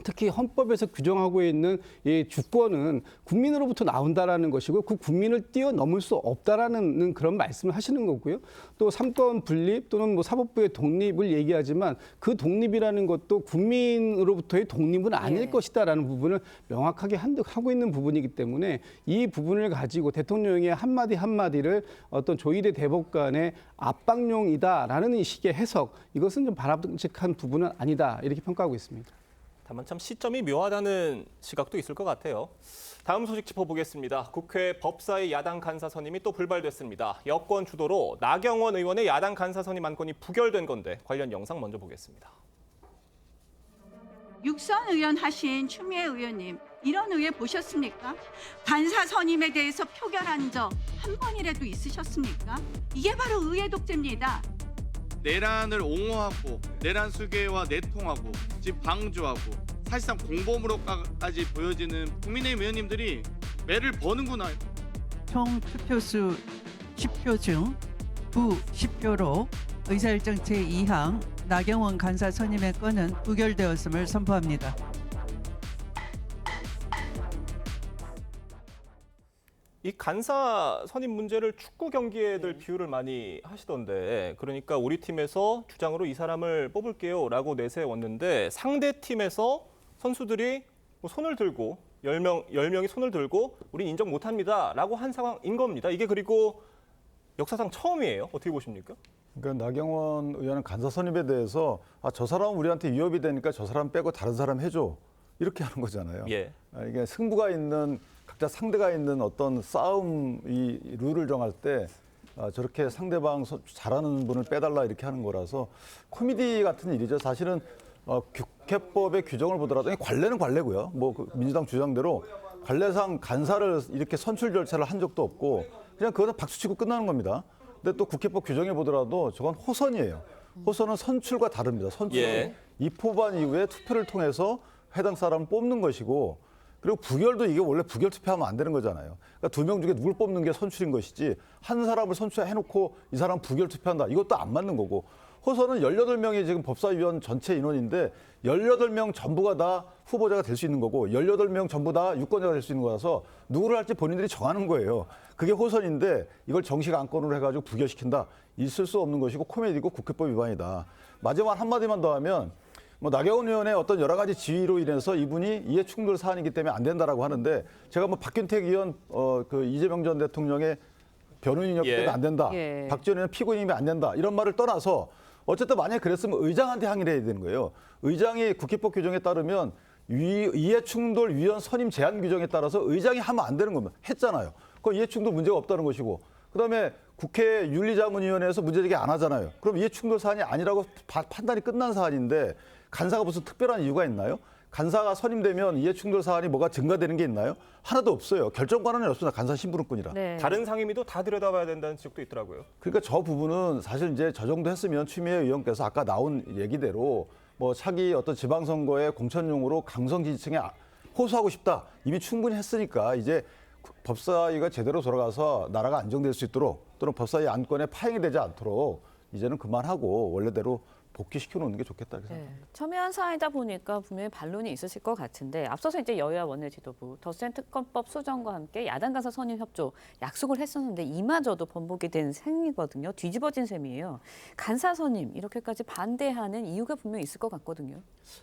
S7: 특히 헌법에서 규정하고 있는 이 주권은 국민으로부터 나온다라는 것이고 그 국민을 뛰어넘을 수 없다라는 그런 말씀을 하시는 거고요. 또 삼권 분립 또는 뭐 사법부의 독립을 얘기하지만 그 독립이라는 것도 국민으로부터의 독립은 아닐 것이다라는 부분을 명확하게 하고 있는 부분이기 때문에 이 부분을 가지고 대통령의 한마디 한마디를 어떤 조희대 대법관의 압박용이다라는 식의 해석 이것은 좀 바람직한 부분은 아니다 이렇게 평가하고 있습니다.
S1: 다만 참 시점이 묘하다는 시각도 있을 것 같아요. 다음 소식 짚어보겠습니다. 국회 법사위 야당 간사 선임이 또 불발됐습니다. 여권 주도로 나경원 의원의 야당 간사 선임 안건이 부결된 건데 관련 영상 먼저 보겠습니다.
S20: 육선 의원 하신 추미애 의원님, 이런 의회 보셨습니까? 간사 선임에 대해서 표결한 적 한 번이라도 있으셨습니까? 이게 바로 의회 독재입니다.
S6: 내란을 옹호하고 내란 수계와 내통하고 지금 방조하고 사실상 공범으로까지 보여지는 국민의힘 의원님들이 매를 버는구나.
S16: 총 투표수 10표 중 부 10표로 의사일정 제2항 나경원 간사 선임의 건은 부결되었음을 선포합니다.
S1: 이 간사 선임 문제를 축구 경기에들 비유를 많이 하시던데, 그러니까 우리 팀에서 주장으로 이 사람을 뽑을게요라고 내세웠는데 상대 팀에서 선수들이 뭐 손을 들고 10명이 손을 들고 우린 인정 못합니다라고 한 상황인 겁니다. 이게 그리고 역사상 처음이에요. 어떻게 보십니까?
S22: 그러니까 나경원 의원은 간사 선임에 대해서 저 사람은 우리한테 위협이 되니까 저 사람 빼고 다른 사람 해줘. 이렇게 하는 거잖아요.
S1: 예.
S22: 이게 승부가 있는 각자 상대가 있는 어떤 싸움 이 룰을 정할 때 저렇게 상대방 잘하는 분을 빼달라 이렇게 하는 거라서 코미디 같은 일이죠. 사실은 국회법의 규정을 보더라도 관례는 관례고요. 뭐 민주당 주장대로 관례상 간사를 이렇게 선출 절차를 한 적도 없고 그냥 그거는 박수치고 끝나는 겁니다. 근데 또 국회법 규정에 보더라도 저건 호선이에요. 호선은 선출과 다릅니다. 선출은 입후반 이후에 투표를 통해서 해당 사람을 뽑는 것이고 그리고 부결도 이게 원래 부결 투표하면 안 되는 거잖아요. 그러니까 2명 중에 누굴 뽑는 게 선출인 것이지 한 사람을 선출해놓고 이 사람 부결 투표한다. 이것도 안 맞는 거고 호선은 18명이 지금 법사위원 전체 인원인데 18명 전부가 다 후보자가 될 수 있는 거고 18명 전부 다 유권자가 될 수 있는 거라서 누구를 할지 본인들이 정하는 거예요. 그게 호선인데 이걸 정식 안건으로 해가지고 부결시킨다. 있을 수 없는 것이고 코미디고 국회법 위반이다. 마지막 한마디만 더 하면 뭐 나경원 의원의 어떤 여러 가지 지위로 인해서 이분이 이해충돌 사안이기 때문에 안 된다라고 하는데 제가 뭐 박균택 의원 그 이재명 전 대통령의 변호인이었기 때문에 안 된다. 박지원 의원 피고인이면 안 된다. 이런 말을 떠나서 어쨌든 만약에 그랬으면 의장한테 항의를 해야 되는 거예요. 의장이 국회법 규정에 따르면 이해충돌 위원 선임 제한 규정에 따라서 의장이 하면 안 되는 겁니다. 했잖아요. 그건 이해충돌 문제가 없다는 것이고 그다음에 국회 윤리자문위원회에서 문제제기 안 하잖아요. 그럼 이해충돌 사안이 아니라고 판단이 끝난 사안인데 간사가 무슨 특별한 이유가 있나요? 간사가 선임되면 이해충돌 사안이 뭐가 증가되는 게 있나요? 하나도 없어요. 결정 권한은 없습니다. 간사 심부름뿐이라.
S1: 다른 상임위도 다 들여다봐야 된다는 지적도 있더라고요.
S22: 그러니까 저 부분은 사실 이제 저 정도 했으면 추미애 의원께서 아까 나온 얘기대로 뭐 차기 어떤 지방선거의 공천용으로 강성 지지층에 호소하고 싶다. 이미 충분히 했으니까 이제 법사위가 제대로 돌아가서 나라가 안정될 수 있도록 또는 법사위 안건에 파행이 되지 않도록 이제는 그만하고 원래대로 복귀시켜 놓는 게 좋겠다.
S9: 첨예한 사안이다 보니까 분명히 반론이 있으실 것 같은데 앞서서 이제 여야 원내 지도부 덧센 특검법 수정과 함께 야당 간사 선임 협조 약속을 했었는데 이마저도 번복이 된 셈이거든요. 뒤집어진 셈이에요. 간사 선임 이렇게까지 반대하는 이유가 분명히 있을 것 같거든요.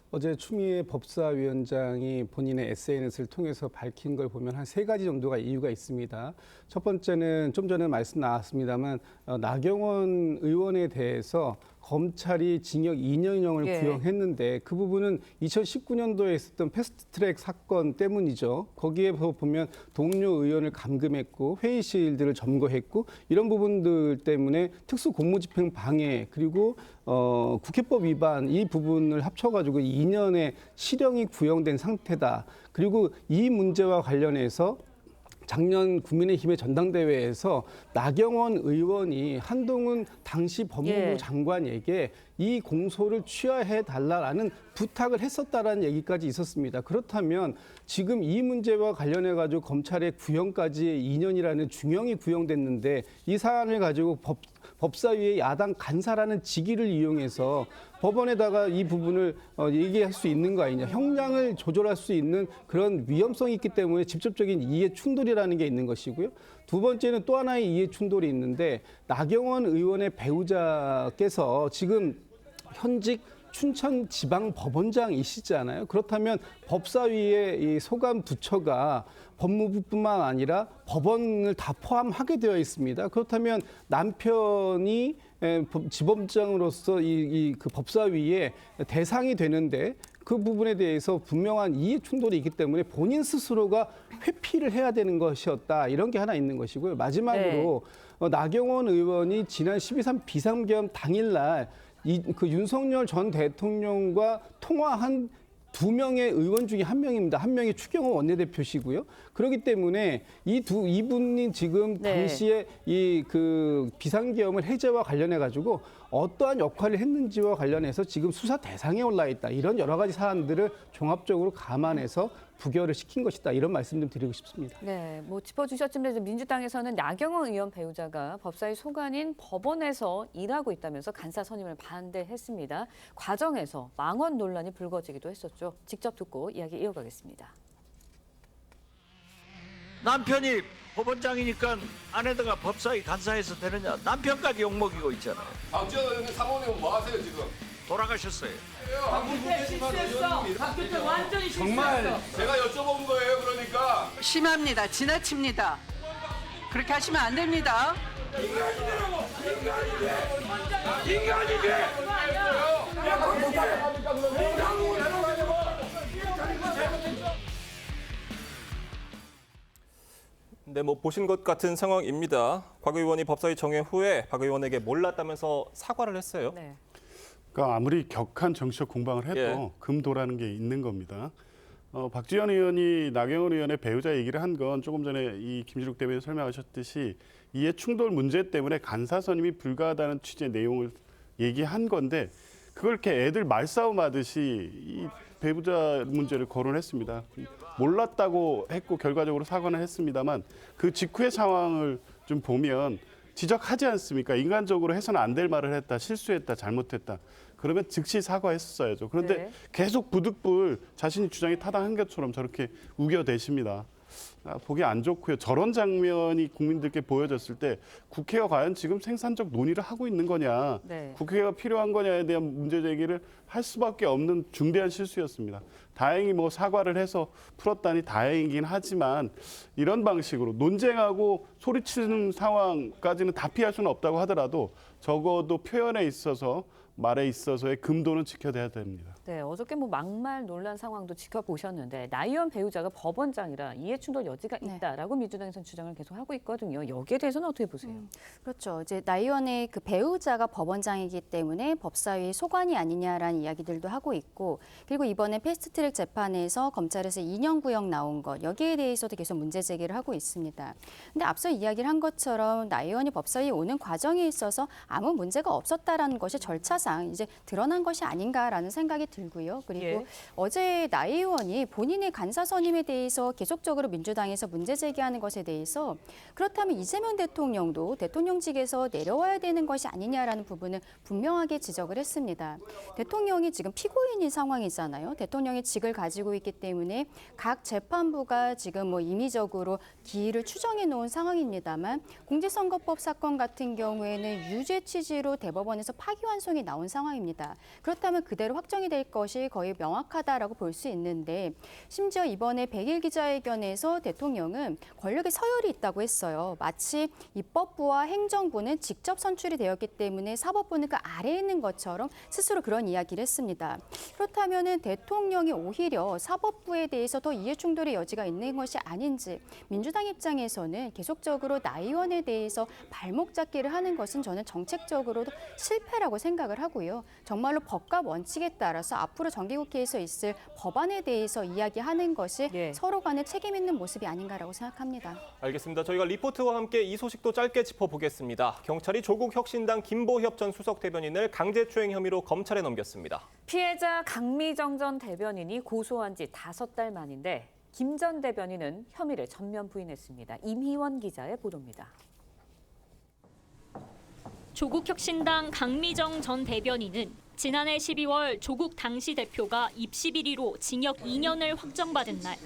S7: 어제 추미애 법사위원장이 본인의 SNS를 통해서 밝힌 걸 보면 한 3가지 정도가 이유가 있습니다. 첫 번째는 좀 전에 말씀 나왔습니다만 나경원 의원에 대해서 검찰이 징역 2년형을 구형했는데 그 부분은 2019년도에 있었던 패스트트랙 사건 때문이죠. 거기에 보면 동료 의원을 감금했고 회의실들을 점거했고 이런 부분들 때문에 특수공무집행 방해 그리고 국회법 위반 이 부분을 합쳐가지고 2년의 실형이 구형된 상태다. 그리고 이 문제와 관련해서 작년 국민의힘의 전당대회에서 나경원 의원이 한동훈 당시 법무부 장관에게 이 공소를 취하해달라는 부탁을 했었다라는 얘기까지 있었습니다. 그렇다면 지금 이 문제와 관련해가지고 검찰의 구형까지 2년이라는 중형이 구형됐는데 이 사안을 가지고 법사위의 야당 간사라는 직위를 이용해서 법원에다가 이 부분을 얘기할 수 있는 거 아니냐. 형량을 조절할 수 있는 그런 위험성이 있기 때문에 직접적인 이해 충돌이라는 게 있는 것이고요. 두 번째는 또 하나의 이해 충돌이 있는데 나경원 의원의 배우자께서 지금 현직 춘천지방법원장이시잖아요. 그렇다면 법사위의 이 소관 부처가 법무부뿐만 아니라 법원을 다 포함하게 되어 있습니다. 그렇다면 남편이 지법장으로서 그 법사위의 대상이 되는데 그 부분에 대해서 분명한 이해 충돌이 있기 때문에 본인 스스로가 회피를 해야 되는 것이었다. 이런 게 하나 있는 것이고요. 마지막으로 나경원 의원이 지난 12.3 비상계엄 당일날 그 윤석열 전 대통령과 통화한 2명의 의원 중에 1명입니다. 1명이 추경호 원내대표시고요. 그렇기 때문에 이분이 지금 당시에 이 그 비상계엄을 해제와 관련해 가지고 어떠한 역할을 했는지와 관련해서 지금 수사 대상에 올라 있다. 이런 여러 가지 사안들을 종합적으로 감안해서 부결을 시킨 것이다. 이런 말씀 좀 드리고 싶습니다.
S9: 네, 뭐 짚어주셨지만 민주당에서는 나경원 의원 배우자가 법사위 소관인 법원에서 일하고 있다면서 간사 선임을 반대했습니다. 과정에서 망언 논란이 불거지기도 했었죠. 직접 듣고 이야기 이어가겠습니다.
S8: 남편이 법원장이니까 아내가 법사위 간사해서 되느냐. 남편까지 욕먹이고 있잖아요.
S18: 박지원 의원님 사모님은 뭐 하세요 지금?
S8: 돌아가셨어요.
S18: 그때 실수했어. 그때 완전히 실수했어. 정말 제가 여쭤본 거예요. 그러니까.
S16: 심합니다. 지나칩니다. 그렇게 하시면 안 됩니다.
S1: 네, 뭐 보신 것 같은 상황입니다. 박 의원이 법사위 정회 후에 박 의원에게 몰랐다면서 사과를 했어요.
S9: 네.
S2: 그러니까 아무리 격한 정치적 공방을 해도 금도라는 게 있는 겁니다. 박지원 의원이 나경원 의원의 배우자 얘기를 한 건 조금 전에 이 김진욱 대변인 설명하셨듯이 이해 충돌 문제 때문에 간사 선임이 불가하다는 취지의 내용을 얘기한 건데 그걸 이렇게 애들 말싸움 하듯이 이 배우자 문제를 거론했습니다. 몰랐다고 했고 결과적으로 사과는 했습니다만 그 직후의 상황을 좀 보면 지적하지 않습니까? 인간적으로 해서는 안 될 말을 했다, 실수했다, 잘못했다. 그러면 즉시 사과했어야죠. 그런데 계속 부득불 자신이 주장이 타당한 것처럼 저렇게 우겨대십니다. 보기 안 좋고요. 저런 장면이 국민들께 보여졌을 때 국회가 과연 지금 생산적 논의를 하고 있는 거냐, 국회가 필요한 거냐에 대한 문제 제기를 할 수밖에 없는 중대한 실수였습니다. 다행히 뭐 사과를 해서 풀었다니 다행이긴 하지만 이런 방식으로 논쟁하고 소리치는 상황까지는 다 피할 수는 없다고 하더라도 적어도 표현에 있어서 말에 있어서의 금도는 지켜야 됩니다.
S9: 네, 어저께 뭐 막말 논란 상황도 지켜보셨는데 나 의원 배우자가 법원장이라 이해충돌 여지가 있다라고 민주당에서는 주장을 계속 하고 있거든요. 여기에 대해서는 어떻게 보세요?
S23: 그렇죠. 이제 나 의원의 그 배우자가 법원장이기 때문에 법사위 소관이 아니냐라는 이야기들도 하고 있고, 그리고 이번에 패스트트랙 재판에서 검찰에서 2년 구형 나온 것, 여기에 대해서도 계속 문제 제기를 하고 있습니다. 근데 앞서 이야기를 한 것처럼 나 의원이 법사위에 오는 과정에 있어서 아무 문제가 없었다라는 것이 절차상 이제 드러난 것이 아닌가라는 생각이 들고요. 그리고 어제 나 의원이 본인의 간사 선임에 대해서 계속적으로 민주당에서 문제 제기하는 것에 대해서 그렇다면 이재명 대통령도 대통령직에서 내려와야 되는 것이 아니냐라는 부분을 분명하게 지적을 했습니다. 대통령이 지금 피고인인 상황이잖아요. 대통령이 직을 가지고 있기 때문에 각 재판부가 지금 뭐 임의적으로 기일을 추정해 놓은 상황입니다만 공직선거법 사건 같은 경우에는 유죄 취지로 대법원에서 파기환송이 나온 상황입니다. 그렇다면 그대로 확정이 될 것이 거의 명확하다라고 볼 수 있는데, 심지어 이번에 100일 기자회견에서 대통령은 권력의 서열이 있다고 했어요. 마치 입법부와 행정부는 직접 선출이 되었기 때문에 사법부는 그 아래에 있는 것처럼 스스로 그런 이야기를 했습니다. 그렇다면 대통령이 오히려 사법부에 대해서 더 이해충돌의 여지가 있는 것이 아닌지, 민주당 입장에서는 계속적으로 나 의원에 대해서 발목 잡기를 하는 것은 저는 정책적으로도 실패라고 생각을 하고요. 정말로 법과 원칙에 따라서 앞으로 정기국회에서 있을 법안에 대해서 이야기하는 것이 서로 간에 책임 있는 모습이 아닌가라고 생각합니다.
S1: 알겠습니다. 저희가 리포트와 함께 이 소식도 짧게 짚어보겠습니다. 경찰이 조국 혁신당 김보협 전 수석 대변인을 강제추행 혐의로 검찰에 넘겼습니다.
S9: 피해자 강미정 전 대변인이 고소한 지 5달 만인데 김 전 대변인은 혐의를 전면 부인했습니다. 임희원 기자의 보도입니다.
S11: 조국 혁신당 강미정 전 대변인은 지난해 12월 조국 당시 대표가 입시 비리로 징역 2년을 확정받은 날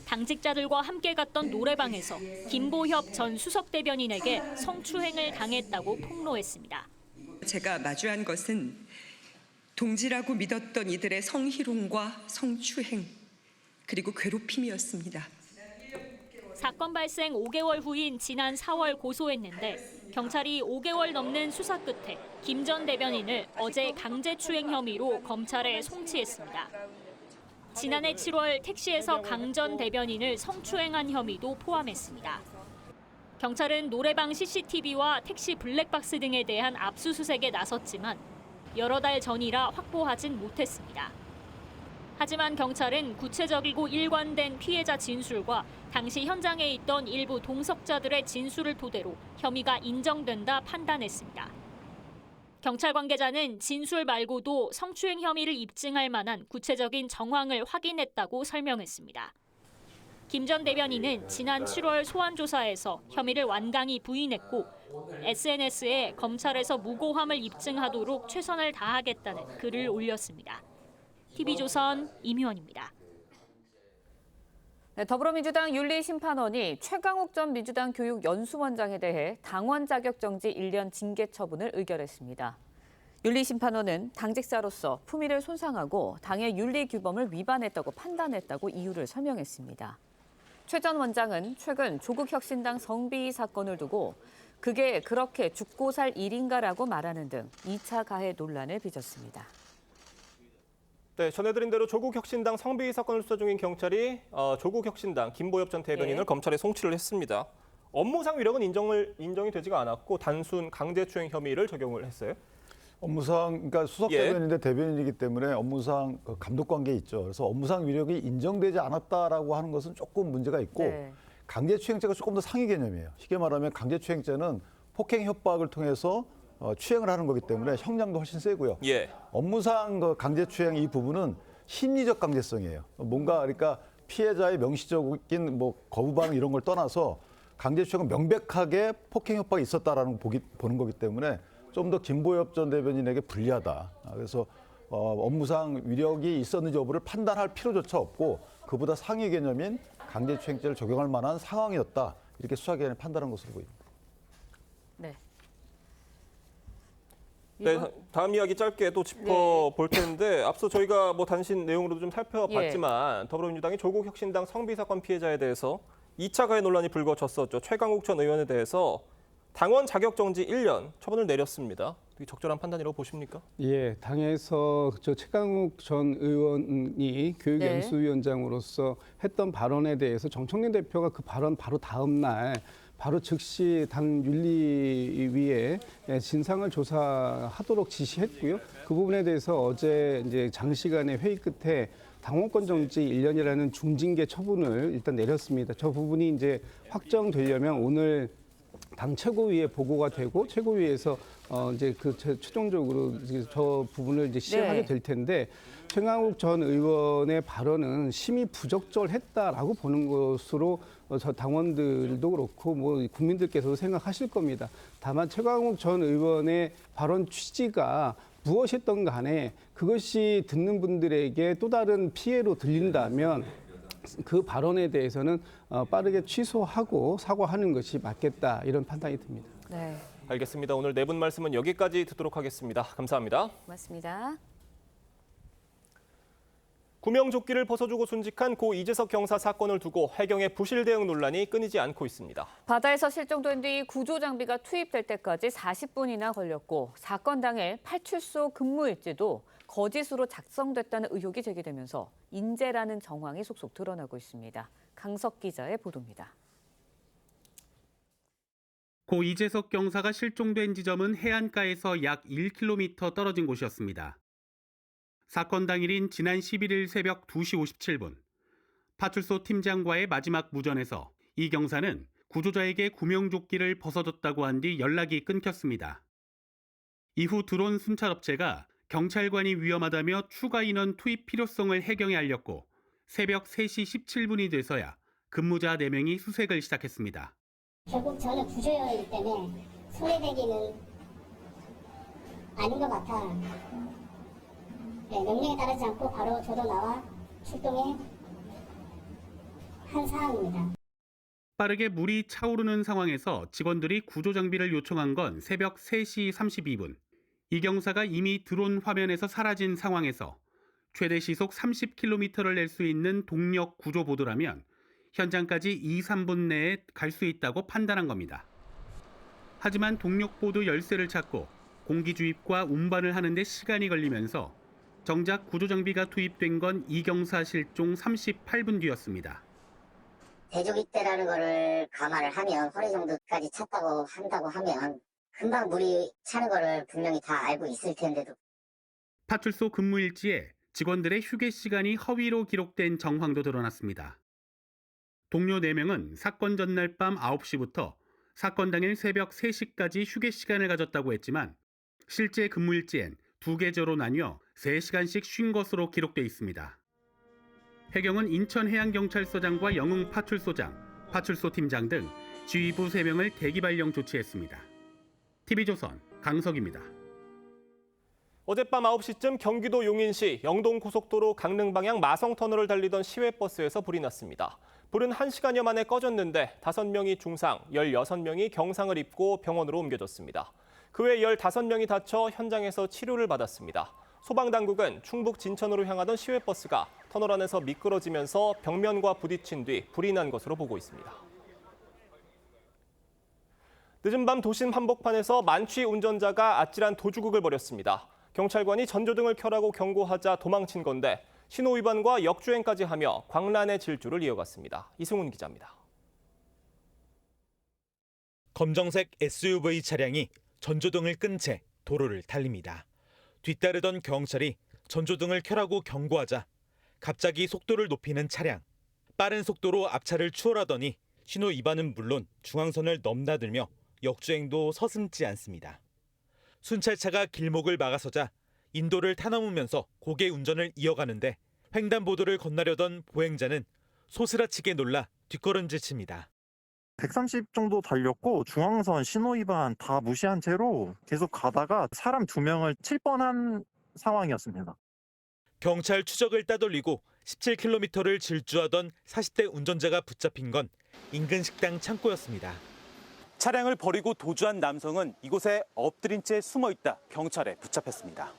S11: 당직자들과 함께 갔던 노래방에서 김보협 전 수석 대변인에게 성추행을 당했다고 폭로했습니다.
S12: 제가 마주한 것은 동지라고 믿었던 이들의 성희롱과 성추행 그리고 괴롭힘이었습니다.
S11: 사건 발생 5개월 후인 지난 4월 고소했는데 경찰이 5개월 넘는 수사 끝에 김 전 대변인을 어제 강제추행 혐의로 검찰에 송치했습니다. 지난해 7월 택시에서 강 전 대변인을 성추행한 혐의도 포함했습니다. 경찰은 노래방 CCTV와 택시 블랙박스 등에 대한 압수수색에 나섰지만 여러 달 전이라 확보하진 못했습니다. 하지만 경찰은 구체적이고 일관된 피해자 진술과 당시 현장에 있던 일부 동석자들의 진술을 토대로 혐의가 인정된다 판단했습니다. 경찰 관계자는 진술 말고도 성추행 혐의를 입증할 만한 구체적인 정황을 확인했다고 설명했습니다. 김 전 대변인은 지난 7월 소환 조사에서 혐의를 완강히 부인했고 SNS에 검찰에서 무고함을 입증하도록 최선을 다하겠다는 글을 올렸습니다. TV조선 임희원입니다.
S9: 네, 더불어민주당 윤리심판원이 최강욱 전 민주당 교육연수원장에 대해 당원 자격 정지 1년 징계 처분을 의결했습니다. 윤리심판원은 당직자로서 품위를 손상하고 당의 윤리 규범을 위반했다고 판단했다고 이유를 설명했습니다. 최 전 원장은 최근 조국혁신당 성비위 사건을 두고 그게 그렇게 죽고 살 일인가라고 말하는 등 2차 가해 논란을 빚었습니다.
S1: 네, 전해드린 대로 조국혁신당 성비위 사건을 수사 중인 경찰이 조국혁신당 김보엽 전 대변인을 검찰에 송치를 했습니다. 업무상 위력은 인정이 되지가 않았고 단순 강제추행 혐의를 적용을 했어요.
S22: 업무상, 그러니까 수석 대변인인데 대변인이기 때문에 업무상 감독 관계에 있죠. 그래서 업무상 위력이 인정되지 않았다라고 하는 것은 조금 문제가 있고 강제추행죄가 조금 더 상위 개념이에요. 쉽게 말하면 강제추행죄는 폭행 협박을 통해서 추행을 하는 거기 때문에 형량도 훨씬 세고요. 업무상 강제추행 이 부분은 심리적 강제성이에요. 뭔가 그러니까 피해자의 명시적인 거부 반응 이런 걸 떠나서 강제추행은 명백하게 폭행 협박이 있었다라는 보는 거기 때문에 좀 더 김보엽 전 대변인에게 불리하다. 그래서 업무상 위력이 있었는지 여부를 판단할 필요조차 없고 그보다 상위 개념인 강제추행죄를 적용할 만한 상황이었다. 이렇게 수사기관이 판단한 것으로 보입니다.
S9: 네.
S1: 네, 다음 이야기 짧게 또 짚어볼 텐데 앞서 저희가 단신 내용으로도 좀 살펴봤지만 더불어민주당이 조국혁신당 성비 사건 피해자에 대해서 2차 가해 논란이 불거졌었죠. 최강욱 전 의원에 대해서 당원 자격 정지 1년 처분을 내렸습니다. 되게 적절한 판단이라고 보십니까?
S7: 예, 당에서 최강욱 전 의원이 교육연수위원장으로서 했던 발언에 대해서 정청래 대표가 그 발언 바로 다음 날 바로 즉시 당 윤리위에 진상을 조사하도록 지시했고요. 그 부분에 대해서 어제 이제 장시간의 회의 끝에 당원권 정지 1년이라는 중징계 처분을 일단 내렸습니다. 저 부분이 이제 확정되려면 오늘 당 최고위에 보고가 되고 최고위에서 이제 최종적으로 저 부분을 이제 시행하게 될 텐데 최강욱 전 의원의 발언은 심히 부적절했다라고 보는 것으로 저 당원들도 그렇고 국민들께서도 생각하실 겁니다. 다만 최강욱 전 의원의 발언 취지가 무엇이었던 간에 그것이 듣는 분들에게 또 다른 피해로 들린다면 그 발언에 대해서는 빠르게 취소하고 사과하는 것이 맞겠다 이런 판단이 듭니다.
S9: 네.
S1: 알겠습니다. 오늘 네 분 말씀은 여기까지 듣도록 하겠습니다. 감사합니다.
S9: 고맙습니다.
S1: 구명조끼를 벗어주고 순직한 고 이재석 경사 사건을 두고 해경의 부실 대응 논란이 끊이지 않고 있습니다.
S9: 바다에서 실종된 뒤 구조 장비가 투입될 때까지 40분이나 걸렸고 사건 당일 파출소 근무일지도 거짓으로 작성됐다는 의혹이 제기되면서 인재라는 정황이 속속 드러나고 있습니다. 강석 기자의 보도입니다.
S10: 고 이재석 경사가 실종된 지점은 해안가에서 약 1km 떨어진 곳이었습니다. 사건 당일인 지난 11일 새벽 2시 57분, 파출소 팀장과의 마지막 무전에서 이 경사는 구조자에게 구명조끼를 벗어줬다고 한 뒤 연락이 끊겼습니다. 이후 드론 순찰업체가 경찰관이 위험하다며 추가 인원 투입 필요성을 해경에 알렸고 새벽 3시 17분이 돼서야 근무자 4명이 수색을 시작했습니다.
S17: 결국 저는 구조요원이기 때문에 손해배기는 아닌 것 같아. 명령에 따르지 않고 바로 저도 나와 출동해 한 사항입니다.
S10: 빠르게 물이 차오르는 상황에서 직원들이 구조 장비를 요청한 건 새벽 3시 32분. 이 경사가 이미 드론 화면에서 사라진 상황에서 최대 시속 30km를 낼 수 있는 동력 구조 보드라면 현장까지 2, 3분 내에 갈 수 있다고 판단한 겁니다. 하지만 동력 보드 열쇠를 찾고 공기 주입과 운반을 하는데 시간이 걸리면서 정작 구조 장비가 투입된 건 이 경사 실종 38분 뒤였습니다.
S17: 대조기 때라는 거를 감안을 하면 허리 정도까지 찼다고 한다고 하면 금방 물이 차는 거를 분명히 다 알고 있을 텐데도.
S10: 파출소 근무 일지에 직원들의 휴게 시간이 허위로 기록된 정황도 드러났습니다. 동료 4명은 사건 전날 밤 9시부터 사건 당일 새벽 3시까지 휴게 시간을 가졌다고 했지만 실제 근무일지엔 2계절로 나뉘어 3시간씩 쉰 것으로 기록돼 있습니다. 해경은 인천해양경찰서장과 영흥 파출소장, 파출소 팀장 등 지휘부 3명을 대기 발령 조치했습니다. TV조선 강석입니다.
S1: 어젯밤 9시쯤 경기도 용인시 영동고속도로 강릉 방향 마성터널을 달리던 시외버스에서 불이 났습니다. 불은 1시간여 만에 꺼졌는데 5명이 중상, 16명이 경상을 입고 병원으로 옮겨졌습니다. 그 외 15명이 다쳐 현장에서 치료를 받았습니다. 소방당국은 충북 진천으로 향하던 시외버스가 터널 안에서 미끄러지면서 벽면과 부딪힌 뒤 불이 난 것으로 보고 있습니다. 늦은 밤 도심 한복판에서 만취 운전자가 아찔한 도주극을 벌였습니다. 경찰관이 전조등을 켜라고 경고하자 도망친 건데 신호 위반과 역주행까지 하며 광란의 질주를 이어갔습니다. 이승훈 기자입니다.
S3: 검정색 SUV 차량이 전조등을 끈 채 도로를 달립니다. 뒤따르던 경찰이 전조등을 켜라고 경고하자 갑자기 속도를 높이는 차량. 빠른 속도로 앞차를 추월하더니 신호 위반은 물론 중앙선을 넘나들며 역주행도 서슴지 않습니다. 순찰차가 길목을 막아서자 인도를 타넘으면서 고개 운전을 이어가는데 횡단보도를 건너려던 보행자는 소스라치게 놀라 뒷걸음질칩니다.
S15: 130 정도 달렸고 중앙선 신호 위반 다 무시한 채로 계속 가다가 사람 2명을 칠 뻔한 상황이었습니다.
S3: 경찰 추적을 따돌리고 17km를 질주하던 40대 운전자가 붙잡힌 건 인근 식당 창고였습니다. 차량을 버리고 도주한 남성은 이곳에 엎드린 채 숨어있다 경찰에 붙잡혔습니다.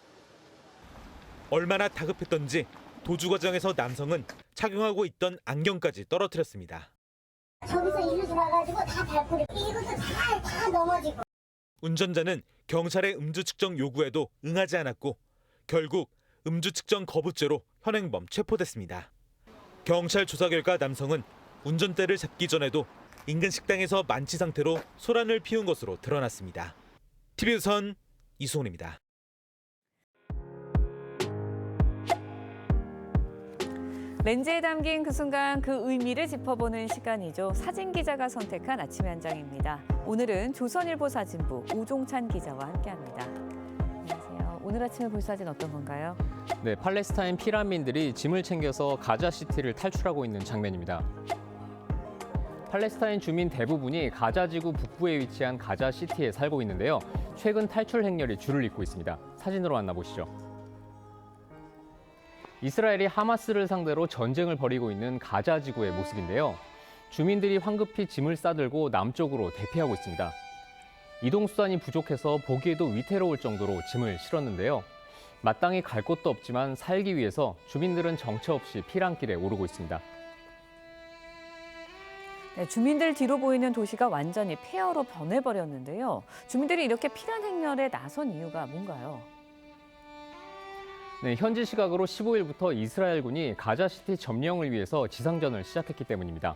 S3: 얼마나 다급했던지 도주 과정에서 남성은 착용하고 있던 안경까지 떨어뜨렸습니다.
S17: 저기서 일로 지나가지고 다 밟고 이것도 다 넘어지고.
S3: 운전자는 경찰의 음주 측정 요구에도 응하지 않았고 결국 음주 측정 거부죄로 현행범 체포됐습니다. 경찰 조사 결과 남성은 운전대를 잡기 전에도 인근 식당에서 만취 상태로 소란을 피운 것으로 드러났습니다. TV조선 이승훈입니다.
S9: 렌즈에 담긴 그 순간 그 의미를 짚어보는 시간이죠. 사진 기자가 선택한 아침의 한 장입니다. 오늘은 조선일보 사진부 오종찬 기자와 함께합니다. 안녕하세요. 오늘 아침에 볼 사진 어떤 건가요?
S19: 네, 팔레스타인 피난민들이 짐을 챙겨서 가자시티를 탈출하고 있는 장면입니다. 팔레스타인 주민 대부분이 가자지구 북부에 위치한 가자시티에 살고 있는데요. 최근 탈출 행렬이 줄을 잇고 있습니다. 사진으로 만나보시죠. 이스라엘이 하마스를 상대로 전쟁을 벌이고 있는 가자지구의 모습인데요. 주민들이 황급히 짐을 싸들고 남쪽으로 대피하고 있습니다. 이동수단이 부족해서 보기에도 위태로울 정도로 짐을 실었는데요. 마땅히 갈 곳도 없지만 살기 위해서 주민들은 정처 없이 피난길에 오르고 있습니다.
S9: 네, 주민들 뒤로 보이는 도시가 완전히 폐허로 변해버렸는데요. 주민들이 이렇게 피난 행렬에 나선 이유가 뭔가요?
S19: 네, 현지 시각으로 15일부터 이스라엘군이 가자시티 점령을 위해서 지상전을 시작했기 때문입니다.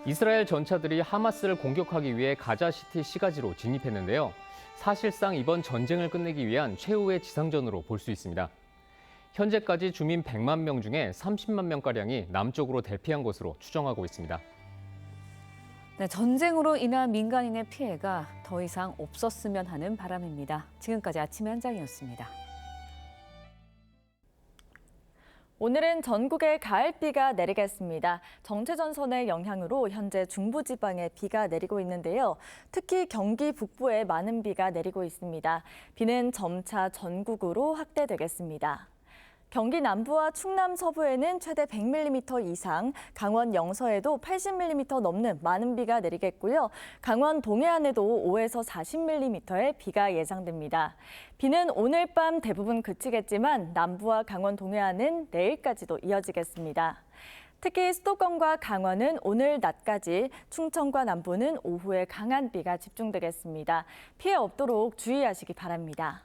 S19: 이스라엘 전차들이 하마스를 공격하기 위해 가자시티 시가지로 진입했는데요. 사실상 이번 전쟁을 끝내기 위한 최후의 지상전으로 볼 수 있습니다. 현재까지 주민 100만 명 중에 30만 명가량이 남쪽으로 대피한 것으로 추정하고 있습니다.
S9: 네, 전쟁으로 인한 민간인의 피해가 더 이상 없었으면 하는 바람입니다. 지금까지 아침의 한 장이었습니다. 오늘은 전국에 가을비가 내리겠습니다. 정체전선의 영향으로 현재 중부지방에 비가 내리고 있는데요. 특히 경기 북부에 많은 비가 내리고 있습니다. 비는 점차 전국으로 확대되겠습니다. 경기 남부와 충남 서부에는 최대 100mm 이상, 강원 영서에도 80mm 넘는 많은 비가 내리겠고요. 강원 동해안에도 5에서 40mm의 비가 예상됩니다. 비는 오늘 밤 대부분 그치겠지만 남부와 강원 동해안은 내일까지도 이어지겠습니다. 특히 수도권과 강원은 오늘 낮까지, 충청과 남부는 오후에 강한 비가 집중되겠습니다. 피해 없도록 주의하시기 바랍니다.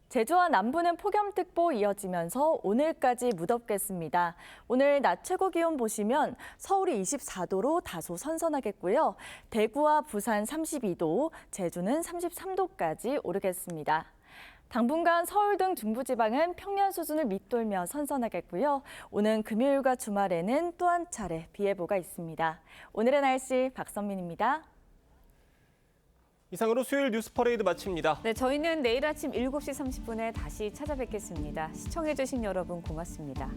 S9: 제주와 남부는 폭염특보 이어지면서 오늘까지 무덥겠습니다. 오늘 낮 최고 기온 보시면 서울이 24도로 다소 선선하겠고요. 대구와 부산 32도, 제주는 33도까지 오르겠습니다. 당분간 서울 등 중부지방은 평년 수준을 밑돌며 선선하겠고요. 오는 금요일과 주말에는 또 한 차례 비 예보가 있습니다. 오늘의 날씨 박선민입니다.
S1: 이상으로 수요일 뉴스 퍼레이드 마칩니다.
S9: 네, 저희는 내일 아침 7시 30분에 다시 찾아뵙겠습니다. 시청해주신 여러분 고맙습니다.